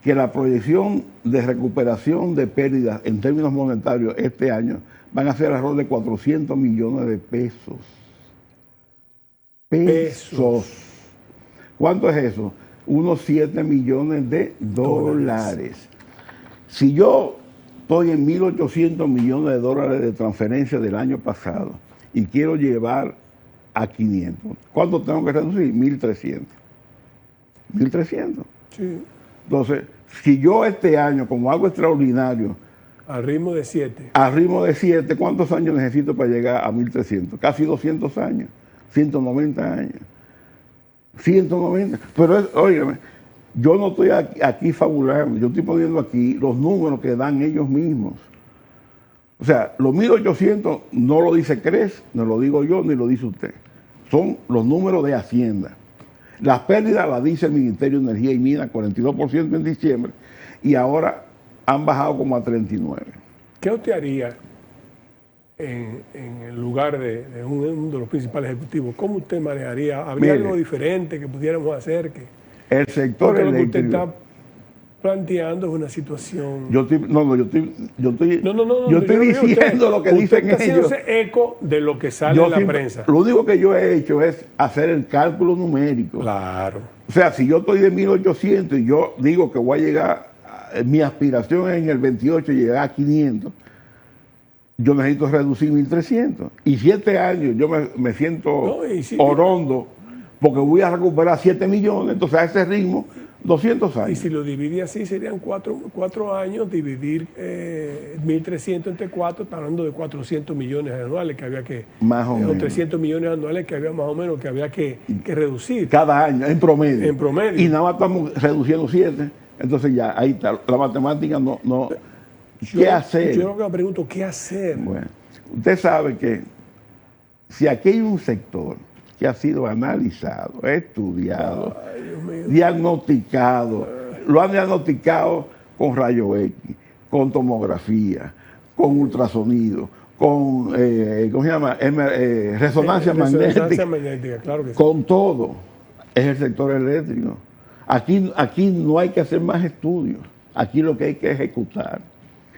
que la proyección de recuperación de pérdidas en términos monetarios este año van a ser alrededor de 400 millones de pesos. Pesos. ¿Cuánto es eso? Unos 7 millones de dólares. Si yo estoy en 1.800 millones de dólares de transferencia del año pasado y quiero llevar a 500, ¿cuánto tengo que reducir? 1.300. 1.300. Sí. Entonces, si yo este año, como algo extraordinario, al ritmo de 7. Al ritmo de 7, ¿cuántos años necesito para llegar a 1.300? Casi 200 años, 190 años. 190. Pero, óigame, yo no estoy aquí fabulando, yo estoy poniendo aquí los números que dan ellos mismos. O sea, los 1.800 no lo dice CRES, no lo digo yo, ni lo dice usted. Son los números de Hacienda. Las pérdidas las dice el Ministerio de Energía y Minas, 42% en diciembre, y ahora han bajado como a 39%. ¿Qué usted haría en el lugar de uno de los principales ejecutivos? ¿Cómo usted manejaría? ¿Habría algo diferente que pudiéramos hacer? El sector eléctrico. Lo que usted eléctrico. está planteando es una situación... Yo estoy diciendo lo que dicen ellos. Usted está haciéndose eco de lo que sale en la prensa. Lo único que yo he hecho es hacer el cálculo numérico. Claro. O sea, si yo estoy de 1.800 y yo digo que voy a llegar, mi aspiración es en el 28 llegar a 500, yo necesito reducir 1.300. Y 7 años yo me siento orondo porque voy a recuperar 7 millones, entonces a ese ritmo 200 años. Y si lo divide así, serían 4 años, dividir 1.300 entre 4, está hablando de 400 millones anuales que había que... Más o menos. 300 millones anuales que había más o menos que había que reducir. Cada año, en promedio. En promedio. Y nada más estamos reduciendo 7, entonces ya, ahí está. La matemática no ¿qué hacer? Yo me pregunto, ¿qué hacer? Bueno, usted sabe que si aquí hay un sector que ha sido analizado, estudiado, diagnosticado. Lo han diagnosticado con rayo X, con tomografía, con ultrasonido, con ¿cómo se llama? Resonancia magnética, claro que sí. Con todo. Es el sector eléctrico. Aquí no hay que hacer más estudios. Aquí lo que hay que ejecutar.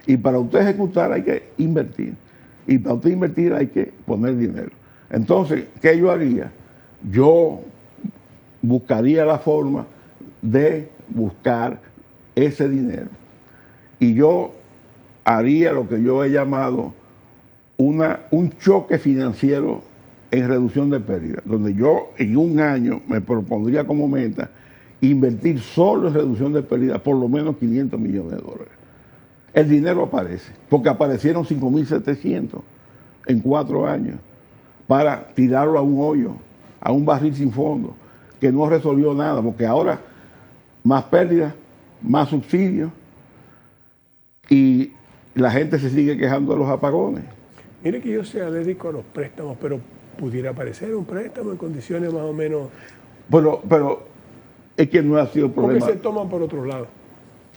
Y para usted ejecutar hay que invertir. Y para usted invertir hay que poner dinero. Entonces, ¿qué yo haría? Yo buscaría la forma de buscar ese dinero. Y yo haría lo que yo he llamado un choque financiero en reducción de pérdidas, donde yo en un año me propondría como meta invertir solo en reducción de pérdidas por lo menos 500 millones de dólares. El dinero aparece, porque aparecieron 5.700 en 4 años para tirarlo a un hoyo, a un barril sin fondo, que no resolvió nada, porque ahora más pérdidas, más subsidios, y la gente se sigue quejando de los apagones. Mire que yo sea alérgico a los préstamos, pero pudiera aparecer un préstamo en condiciones más o menos... Pero es que no ha sido problema. Porque se toman por otros lados,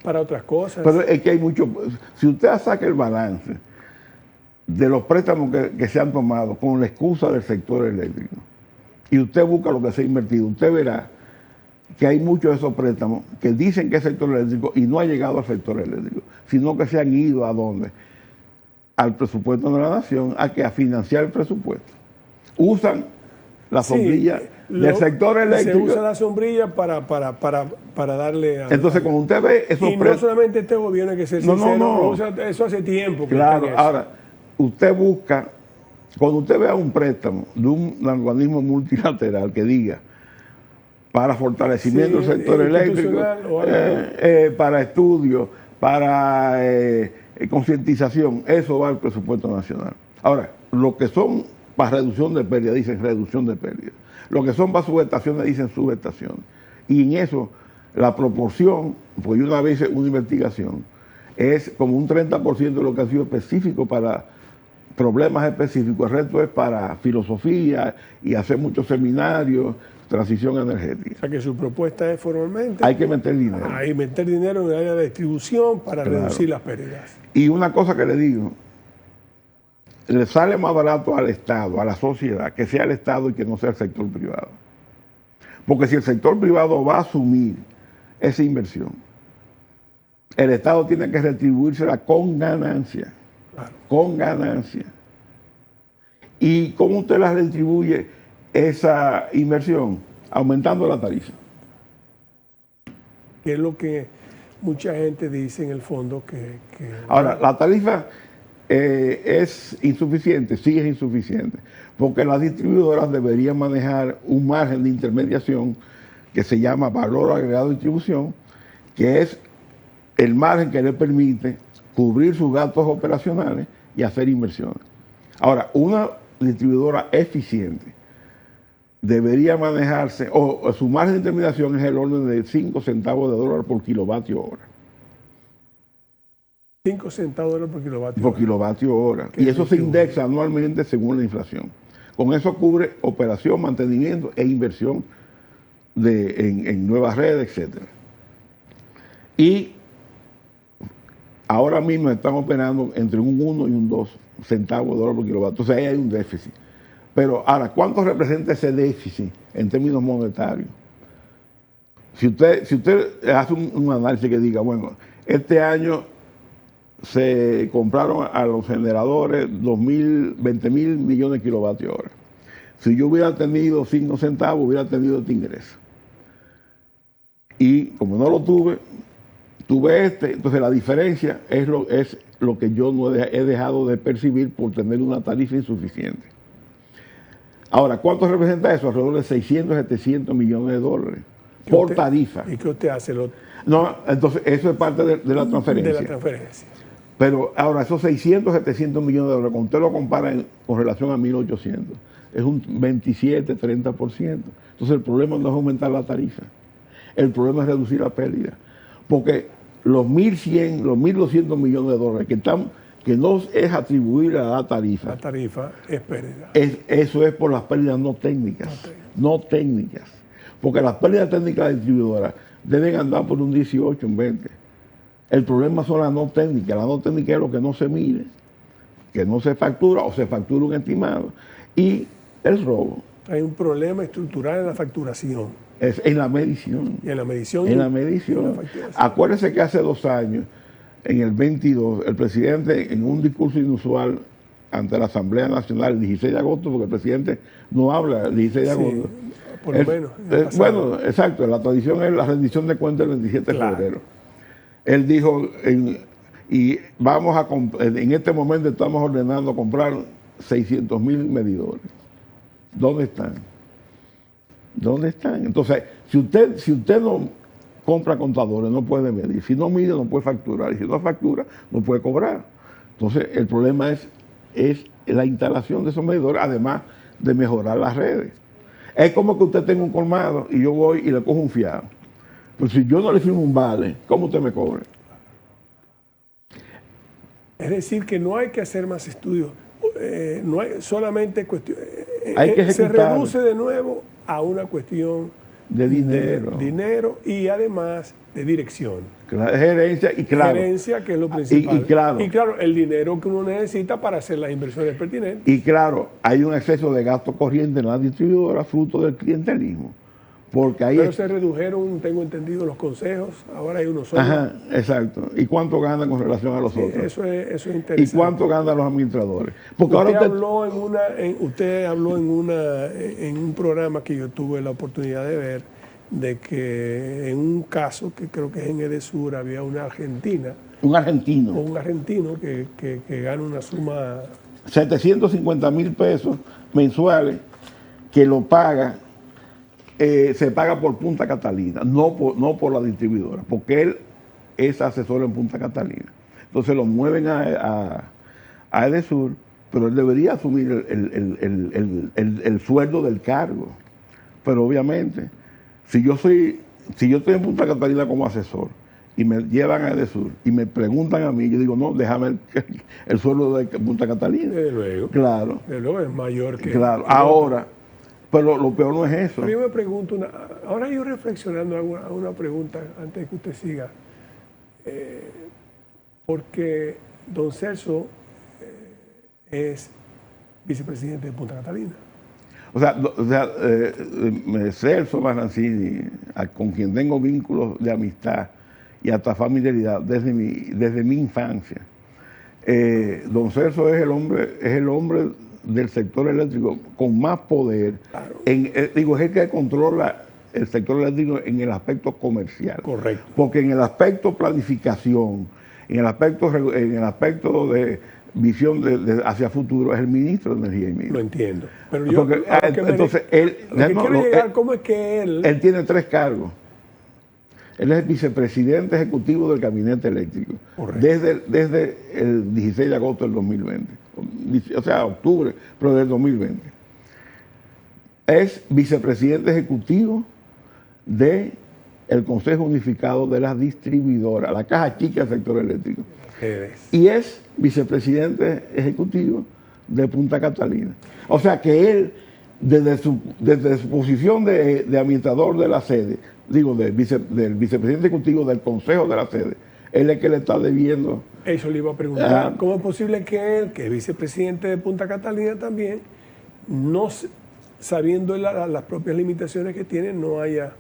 para otras cosas. Pero es que hay mucho... Si usted saca el balance de los préstamos que se han tomado con la excusa del sector eléctrico, y usted busca lo que se ha invertido, usted verá que hay muchos de esos préstamos que dicen que es sector eléctrico y no ha llegado al sector eléctrico, sino que se han ido ¿a dónde? Al presupuesto de la nación, a financiar el presupuesto. Usan la sombrilla del sector eléctrico. Se usa la sombrilla para darle... Entonces, cuando usted ve esos préstamos... Y no solamente este gobierno, hay que ser sincero, no. Eso hace tiempo. Claro, ahora, usted busca, cuando usted vea un préstamo de un organismo multilateral que diga para fortalecimiento del sector eléctrico, para estudios, para concientización, eso va al presupuesto nacional. Ahora, lo que son para reducción de pérdidas, dicen reducción de pérdidas. Lo que son para subestaciones, dicen subestaciones. Y en eso, la proporción, pues yo una vez hice una investigación, es como un 30% de lo que ha sido específico para problemas específicos. El resto es para filosofía y hacer muchos seminarios, transición energética. O sea que su propuesta es formalmente... Hay que meter dinero. Hay que meter dinero en el área de distribución para reducir las pérdidas. Y una cosa que le digo, le sale más barato al Estado, a la sociedad, que sea el Estado y que no sea el sector privado. Porque si el sector privado va a asumir esa inversión, el Estado tiene que retribuírsela con ganancia. Claro. Con ganancia. ¿Y cómo usted la retribuye esa inversión? Aumentando la tarifa. Que es lo que mucha gente dice en el fondo que... Ahora, la tarifa es insuficiente, sí es insuficiente, porque las distribuidoras deberían manejar un margen de intermediación que se llama valor agregado de distribución, que es el margen que le permite cubrir sus gastos operacionales y hacer inversiones. Ahora, una distribuidora eficiente debería manejarse, o su margen de intermediación es el orden de 5 centavos de dólar por kilovatio hora. 5 centavos de dólar por kilovatio hora. Por kilovatio hora. Y eso se indexa anualmente según la inflación. Con eso cubre operación, mantenimiento e inversión en nuevas redes, etc. Y ahora mismo están operando entre un 1 y un 2 centavos de dólar por kilovatio. Entonces ahí hay un déficit. Pero ahora, ¿cuánto representa ese déficit en términos monetarios? Si usted hace un análisis que diga, bueno, este año se compraron a los generadores 20 mil millones de kilovatios hora. Si yo hubiera tenido 5 centavos, hubiera tenido este ingreso. Y como no lo tuve entonces la diferencia es lo que yo no he dejado de percibir por tener una tarifa insuficiente. Ahora, ¿cuánto representa eso? Alrededor de 600, 700 millones de dólares por tarifa. ¿Y qué usted hace? No, entonces eso es parte de la transferencia. De la transferencia. Pero ahora, esos 600, 700 millones de dólares, cuando usted lo compara con relación a 1.800, es un 27, 30%. Entonces el problema no es aumentar la tarifa. El problema es reducir la pérdida. Porque los 1.100, los 1.200 millones de dólares que que no es atribuible a la tarifa, La tarifa es pérdida. eso es por las pérdidas no técnicas. No técnicas. Porque las pérdidas técnicas de la distribuidora deben andar por un 18, un 20. El problema son las no técnicas. La no técnica es lo que no se mide, que no se factura o se factura un estimado. Y el robo. Hay un problema estructural en la facturación. Es en la medición. Y en la medición. En la y medición. la facturación. Acuérdese que hace 2 años, en el 22, el presidente, en un discurso inusual ante la Asamblea Nacional, el 16 de agosto, porque el presidente no habla el 16 de agosto. Por lo menos. Bueno, exacto, la tradición es la rendición de cuentas el 27 de febrero. Él dijo, y vamos a en este momento estamos ordenando comprar 600,000 medidores. ¿Dónde están? ¿Dónde están? Entonces, si usted no compra contadores, no puede medir. Si no mide, no puede facturar. Y si no factura, no puede cobrar. Entonces, el problema es la instalación de esos medidores, además de mejorar las redes. Es como que usted tenga un colmado y yo voy y le cojo un fiado. Pues si yo no le firmo un vale, ¿cómo usted me cobre? Es decir, que no hay que hacer más estudios. No hay solamente cuestión. Hay que se ejecutar. reduce de nuevo a una cuestión De dinero. de dinero y además de dirección. Gerencia y claro. Gerencia, que es lo principal. Y claro, el dinero que uno necesita para hacer las inversiones pertinentes. Y claro, hay un exceso de gasto corriente en la distribuidora fruto del clientelismo. Porque ahí Pero se redujeron, tengo entendido, los consejos. Ahora hay uno solo. Ajá, exacto. ¿Y cuánto ganan con relación a los otros? Eso es interesante. ¿Y cuánto ganan los administradores? Porque Usted ahora habló en un programa que yo tuve la oportunidad de ver, de que en un caso que creo que es en Edesur había una argentina un argentino, o un argentino que gana una suma 750,000 pesos mensuales que lo paga, se paga por Punta Catalina, no por la distribuidora, porque él es asesor en Punta Catalina. Entonces lo mueven a Edesur, pero él debería asumir el sueldo del cargo. Pero obviamente, si yo estoy en Punta Catalina como asesor y me llevan a Edesur y me preguntan a mí, yo digo, no, déjame el sueldo de Punta Catalina. Desde luego. Claro. Desde luego es mayor que... Claro. Ahora, pero lo peor no es eso. Pero yo me pregunto, ahora yo reflexionando a una pregunta antes de que usted siga, porque don Celso es vicepresidente de Punta Catalina. O sea, Celso Marrancini, con quien tengo vínculos de amistad y hasta familiaridad desde mi infancia. Don Celso es el hombre del sector eléctrico con más poder. Claro. Es el que controla el sector eléctrico en el aspecto comercial. Correcto. Porque en el aspecto planificación, en el aspecto de visión hacia futuro, es el ministro de Energía y Minas. Lo entiendo. Pero yo, entonces, ¿cómo es que él tiene 3 cargos? Él es el vicepresidente ejecutivo del gabinete eléctrico. Desde el 16 de agosto del 2020. O sea, octubre, pero del 2020. Es vicepresidente ejecutivo del Consejo Unificado de las Distribuidoras, la caja chica del sector eléctrico. Y es vicepresidente ejecutivo de Punta Catalina. O sea que él, desde su posición de administrador de la sede, del vicepresidente ejecutivo del consejo de la sede, él es que le está debiendo. Eso le iba a preguntar. ¿Cómo es posible que él, que es vicepresidente de Punta Catalina también, no sabiendo las propias limitaciones que tiene, no haya...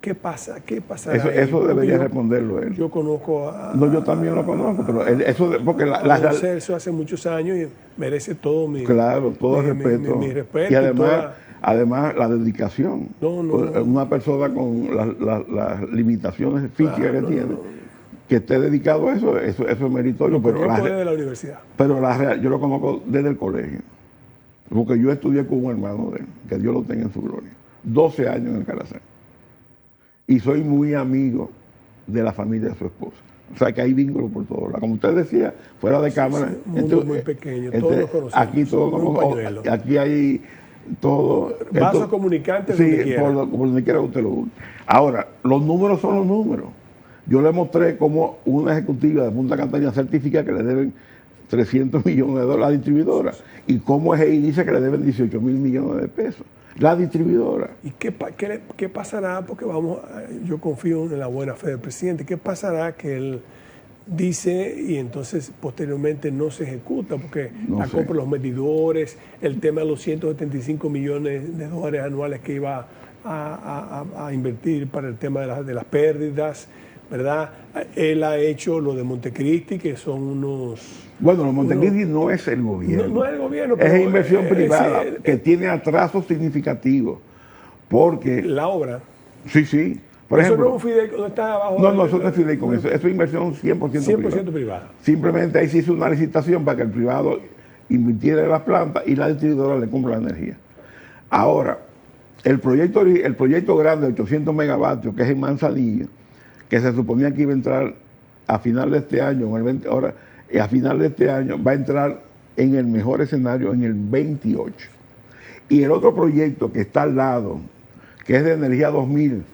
¿Qué pasa? ¿Qué pasará? Eso debería responderlo él. Yo conozco a... No, yo también lo conozco, pero porque Celso hace muchos años y merece todo mi... Claro, todo respeto. Mi respeto. Y además la dedicación. Una persona con las limitaciones físicas que tiene, que esté dedicado a eso es meritorio. Pero de la universidad. Pero yo lo conozco desde el colegio. Porque yo estudié con un hermano de él, que Dios lo tenga en su gloria. 12 años en el Calazán. Y soy muy amigo de la familia de su esposa. O sea que hay vínculos por todos lados. Como usted decía, fuera de cámara. Mundo muy pequeño, todos nos conocemos. Aquí todos conocemos. Aquí hay todo. Vasos comunicantes donde quiera. Por donde quiera usted lo use. Ahora, los números son los números. Yo le mostré cómo una ejecutiva de Punta Catalina certifica que le deben 300 millones de dólares a la distribuidora. ¿Y cómo es? Y dice que le deben 18 mil millones de pesos. La distribuidora. ¿Y qué pasará? Porque yo confío en la buena fe del presidente. ¿Qué pasará que él dice y entonces posteriormente no se ejecuta? Porque la compra de los medidores, el tema de los 175 millones de dólares anuales que iba a invertir para el tema de las pérdidas, ¿verdad? Él ha hecho lo de Montecristi, que son unos... Bueno, los Montecristi no es el gobierno. No es el gobierno, pero es inversión privada que tiene atrasos significativos. Porque... La obra. Sí, sí. Por eso ejemplo, no es un fideicomiso, está abajo. No, eso no es fideicomiso. Eso es inversión 100% privada. Simplemente ahí se hizo una licitación para que el privado invirtiera en las plantas y la distribuidora le compra la energía. Ahora, el proyecto grande de 800 megavatios, que es en Manzanillo, que se suponía que iba a entrar a final de este año, a final de este año va a entrar en el mejor escenario en el 28. Y el otro proyecto que está al lado, que es de Energía 2000,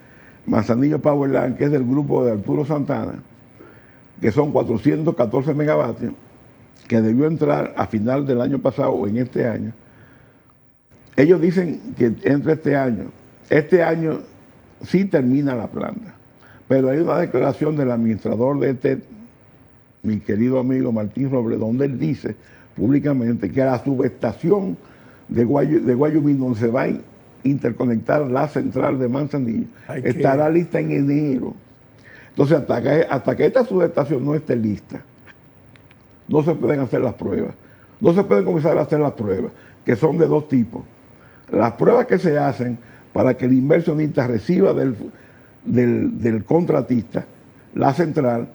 Manzanillo Powerline, que es del grupo de Arturo Santana, que son 414 megavatios, que debió entrar a final del año pasado o en este año. Ellos dicen que entre este año sí termina la planta, pero hay una declaración del administrador de ETED, mi querido amigo Martín Robles, donde él dice públicamente que a la subestación de Guayumín, donde se va a interconectar la central de Manzanillo, estará lista en enero. Entonces, hasta que esta subestación no esté lista, no se pueden hacer las pruebas. No se pueden comenzar a hacer las pruebas, que son de dos tipos. Las pruebas que se hacen para que el inversionista reciba del contratista la central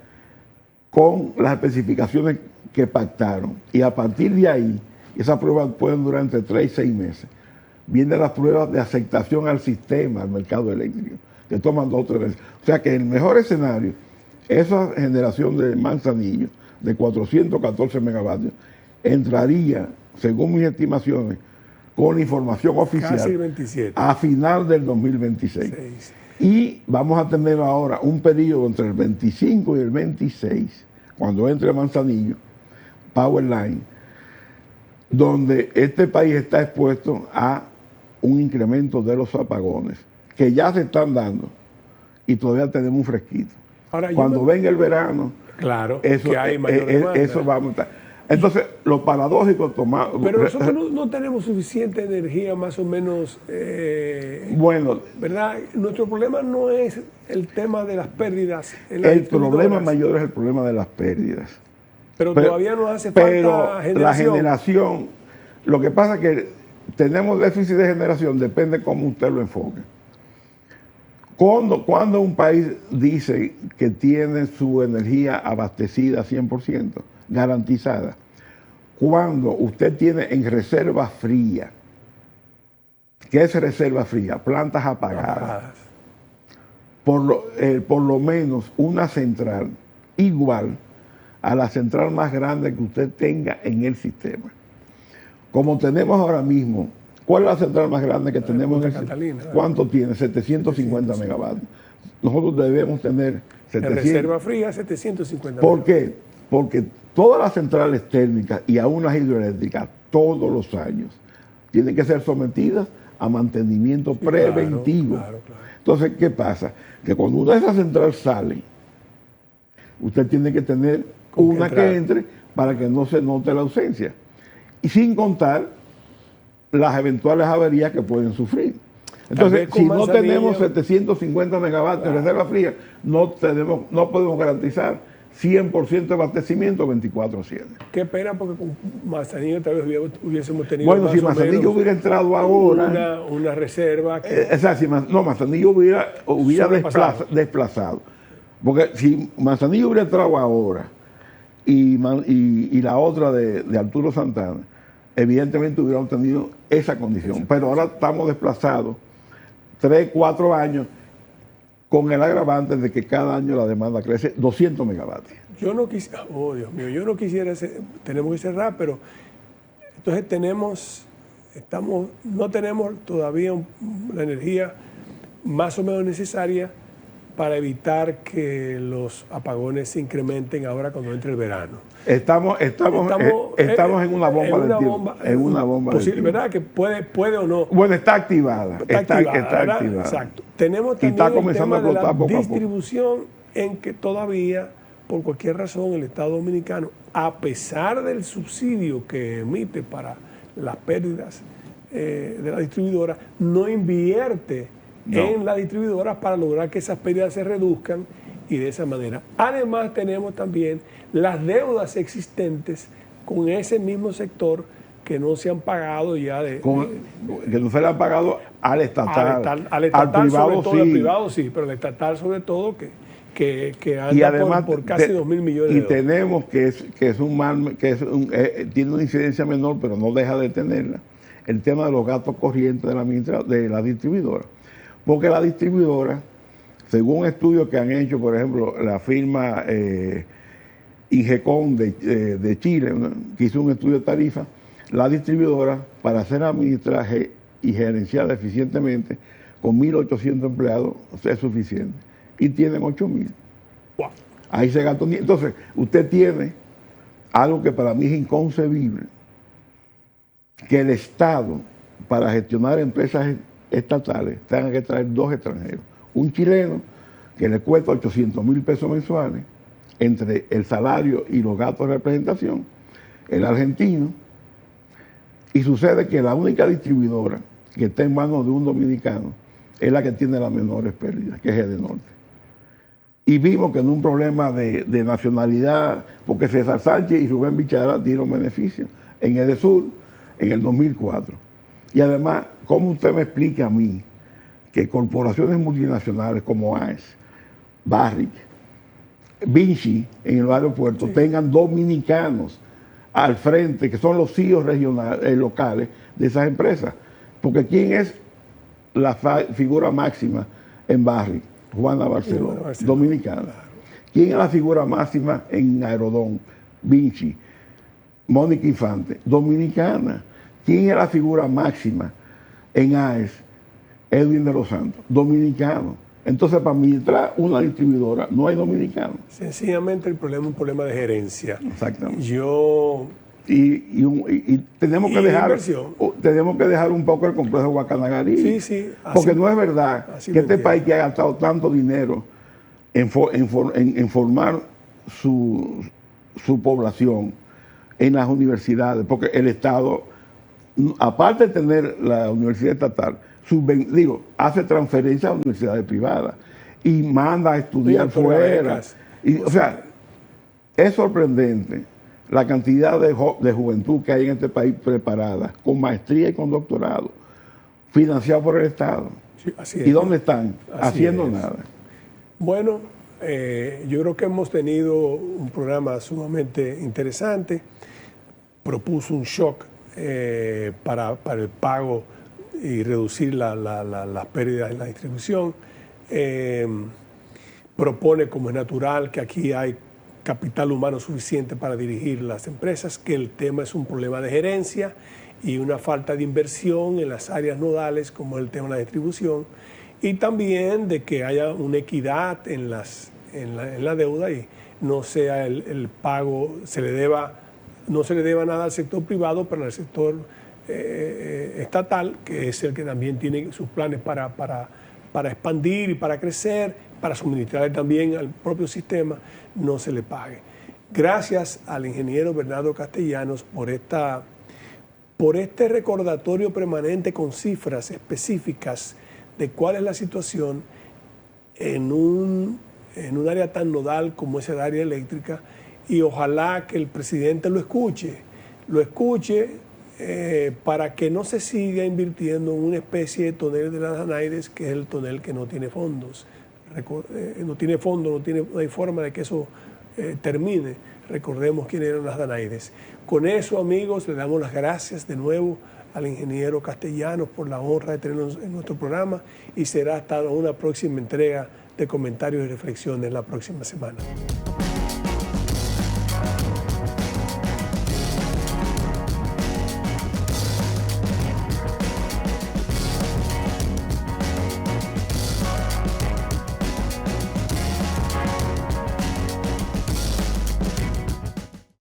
con las especificaciones que pactaron. Y a partir de ahí, esas pruebas pueden durar entre 3 y 6 meses. Vienen las pruebas de aceptación al sistema, al mercado eléctrico, que toman 2 o 3 meses. O sea que en el mejor escenario, esa generación de Manzanillo, de 414 megavatios, entraría, según mis estimaciones, con información oficial, casi 27. A final del 2026. 6. Y vamos a tener ahora un periodo entre el 25 y el 26, cuando entre Manzanillo, Powerline, donde este país está expuesto a un incremento de los apagones, que ya se están dando y todavía tenemos un fresquito. Ahora, cuando venga el verano, claro, eso, que hay mayor demanda. Eso va a aumentar. Entonces, lo paradójico tomado... Pero nosotros no tenemos suficiente energía, más o menos... bueno... ¿verdad? Nuestro problema no es el tema de las pérdidas. El problema mayor es el problema de las pérdidas. Pero todavía nos hace falta generación. La generación... Lo que pasa es que tenemos déficit de generación, depende cómo usted lo enfoque. Cuando un país dice que tiene su energía abastecida 100%, garantizada, cuando usted tiene en reserva fría, ¿qué es reserva fría? Plantas apagadas. Por lo menos una central igual a la central más grande que usted tenga en el sistema. Como tenemos ahora mismo, ¿cuál es la central más grande que tenemos en el sistema? ¿Cuánto tiene? 750 megavatios. Nosotros debemos tener 700. En reserva fría, 750 ¿Por qué? Porque todas las centrales térmicas y aún las hidroeléctricas, todos los años, tienen que ser sometidas a mantenimiento preventivo. Claro. Entonces, ¿qué pasa? Que cuando una de esas centrales sale, usted tiene que tener una que entre para que no se note la ausencia. Y sin contar las eventuales averías que pueden sufrir. Entonces, si no tenemos 750 megavatios de reserva fría, no podemos garantizar 100% de abastecimiento 24/7. Qué pena, porque con Manzanillo tal vez hubiésemos tenido. Bueno, si Manzanillo hubiera entrado ahora. Una reserva. Manzanillo hubiera desplazado. Porque si Manzanillo hubiera entrado ahora y la otra de Arturo Santana, evidentemente hubiéramos tenido esa condición. Pero ahora estamos desplazados 3, 4 años, con el agravante de que cada año la demanda crece 200 megavatios. Yo no quisiera, oh Dios mío, yo no quisiera, tenemos que cerrar, pero entonces no tenemos todavía la energía más o menos necesaria para evitar que los apagones se incrementen ahora cuando entre el verano. Estamos en una bomba de tiempo. En una bomba posible, ¿verdad? Que puede o no. Bueno, está activada. Está activada. Exacto. Tenemos también está comenzando el tema a explotar de la distribución, en que todavía, por cualquier razón, el Estado Dominicano, a pesar del subsidio que emite para las pérdidas de la distribuidora, no invierte en las distribuidoras para lograr que esas pérdidas se reduzcan, y de esa manera. Además, tenemos también las deudas existentes con ese mismo sector que no se han pagado ya que no se le han pagado al estatal. Al estatal al privado, sobre todo, sí. al privado sí, pero al estatal sobre todo que anda y además, por casi 2.000 millones de dólares. Y tenemos tiene una incidencia menor, pero no deja de tenerla, el tema de los gastos corrientes de la distribuidora. Porque la distribuidora, según estudios que han hecho, por ejemplo, la firma Ingecon de Chile, ¿no?, que hizo un estudio de tarifa, la distribuidora, para ser administrada y gerenciada eficientemente, con 1.800 empleados, es suficiente. Y tienen 8.000. Wow. Ahí se gastó. Entonces, usted tiene algo que para mí es inconcebible, que el Estado, para gestionar empresas estatales, tenga que traer 2 extranjeros. Un chileno que le cuesta 800,000 pesos mensuales entre el salario y los gastos de representación, el argentino, y sucede que la única distribuidora que está en manos de un dominicano es la que tiene las menores pérdidas, que es Edenorte. Y vimos que en un problema de nacionalidad, porque César Sánchez y Rubén Bichara dieron beneficios en Edesur en el 2004. Y además, ¿cómo usted me explica a mí que corporaciones multinacionales como AES, Barrick, Vinci en los aeropuertos tengan dominicanos al frente, que son los CEOs regionales, locales de esas empresas? Porque ¿quién es la figura máxima en Barrick? Juana Barceló, dominicana. Claro. ¿Quién es la figura máxima en Aerodón? Vinci. Mónica Infante, dominicana. ¿Quién es la figura máxima en AES? Edwin de los Santos, dominicano. Entonces, para administrar una distribuidora no hay dominicanos. Sencillamente el problema es un problema de gerencia. Exactamente. Y tenemos que dejar un poco el complejo Guacanagarí. Sí. Porque no es verdad que este país que ha gastado tanto dinero en formar su población en las universidades, porque el Estado, aparte de tener la universidad estatal, hace transferencias a universidades privadas y manda a estudiar fuera. O sea, es sorprendente la cantidad de juventud que hay en este país preparada, con maestría y con doctorado, financiado por el Estado. Sí, así ¿Y dónde están? Haciendo nada. Bueno, yo creo que hemos tenido un programa sumamente interesante. Propuso un shock para el pago y reducir las pérdidas en la distribución. Propone, como es natural, que aquí hay capital humano suficiente para dirigir las empresas, que el tema es un problema de gerencia y una falta de inversión en las áreas nodales, como el tema de la distribución, y también de que haya una equidad en la deuda y no sea el pago, no se le deba nada al sector privado, pero al sector estatal, que es el que también tiene sus planes para expandir y para crecer, para suministrar también al propio sistema, no se le pague. Gracias al ingeniero Bernardo Castellanos por este recordatorio permanente con cifras específicas de cuál es la situación en un área tan nodal como es el área eléctrica, y ojalá que el presidente lo escuche para que no se siga invirtiendo en una especie de tonel de las Danaides, que es el tonel que no tiene fondos. No tiene fondo, no hay forma de que eso termine. Recordemos quiénes eran las Danaides. Con eso, amigos, le damos las gracias de nuevo al ingeniero Castellanos por la honra de tenernos en nuestro programa, y será hasta una próxima entrega de comentarios y reflexiones la próxima semana.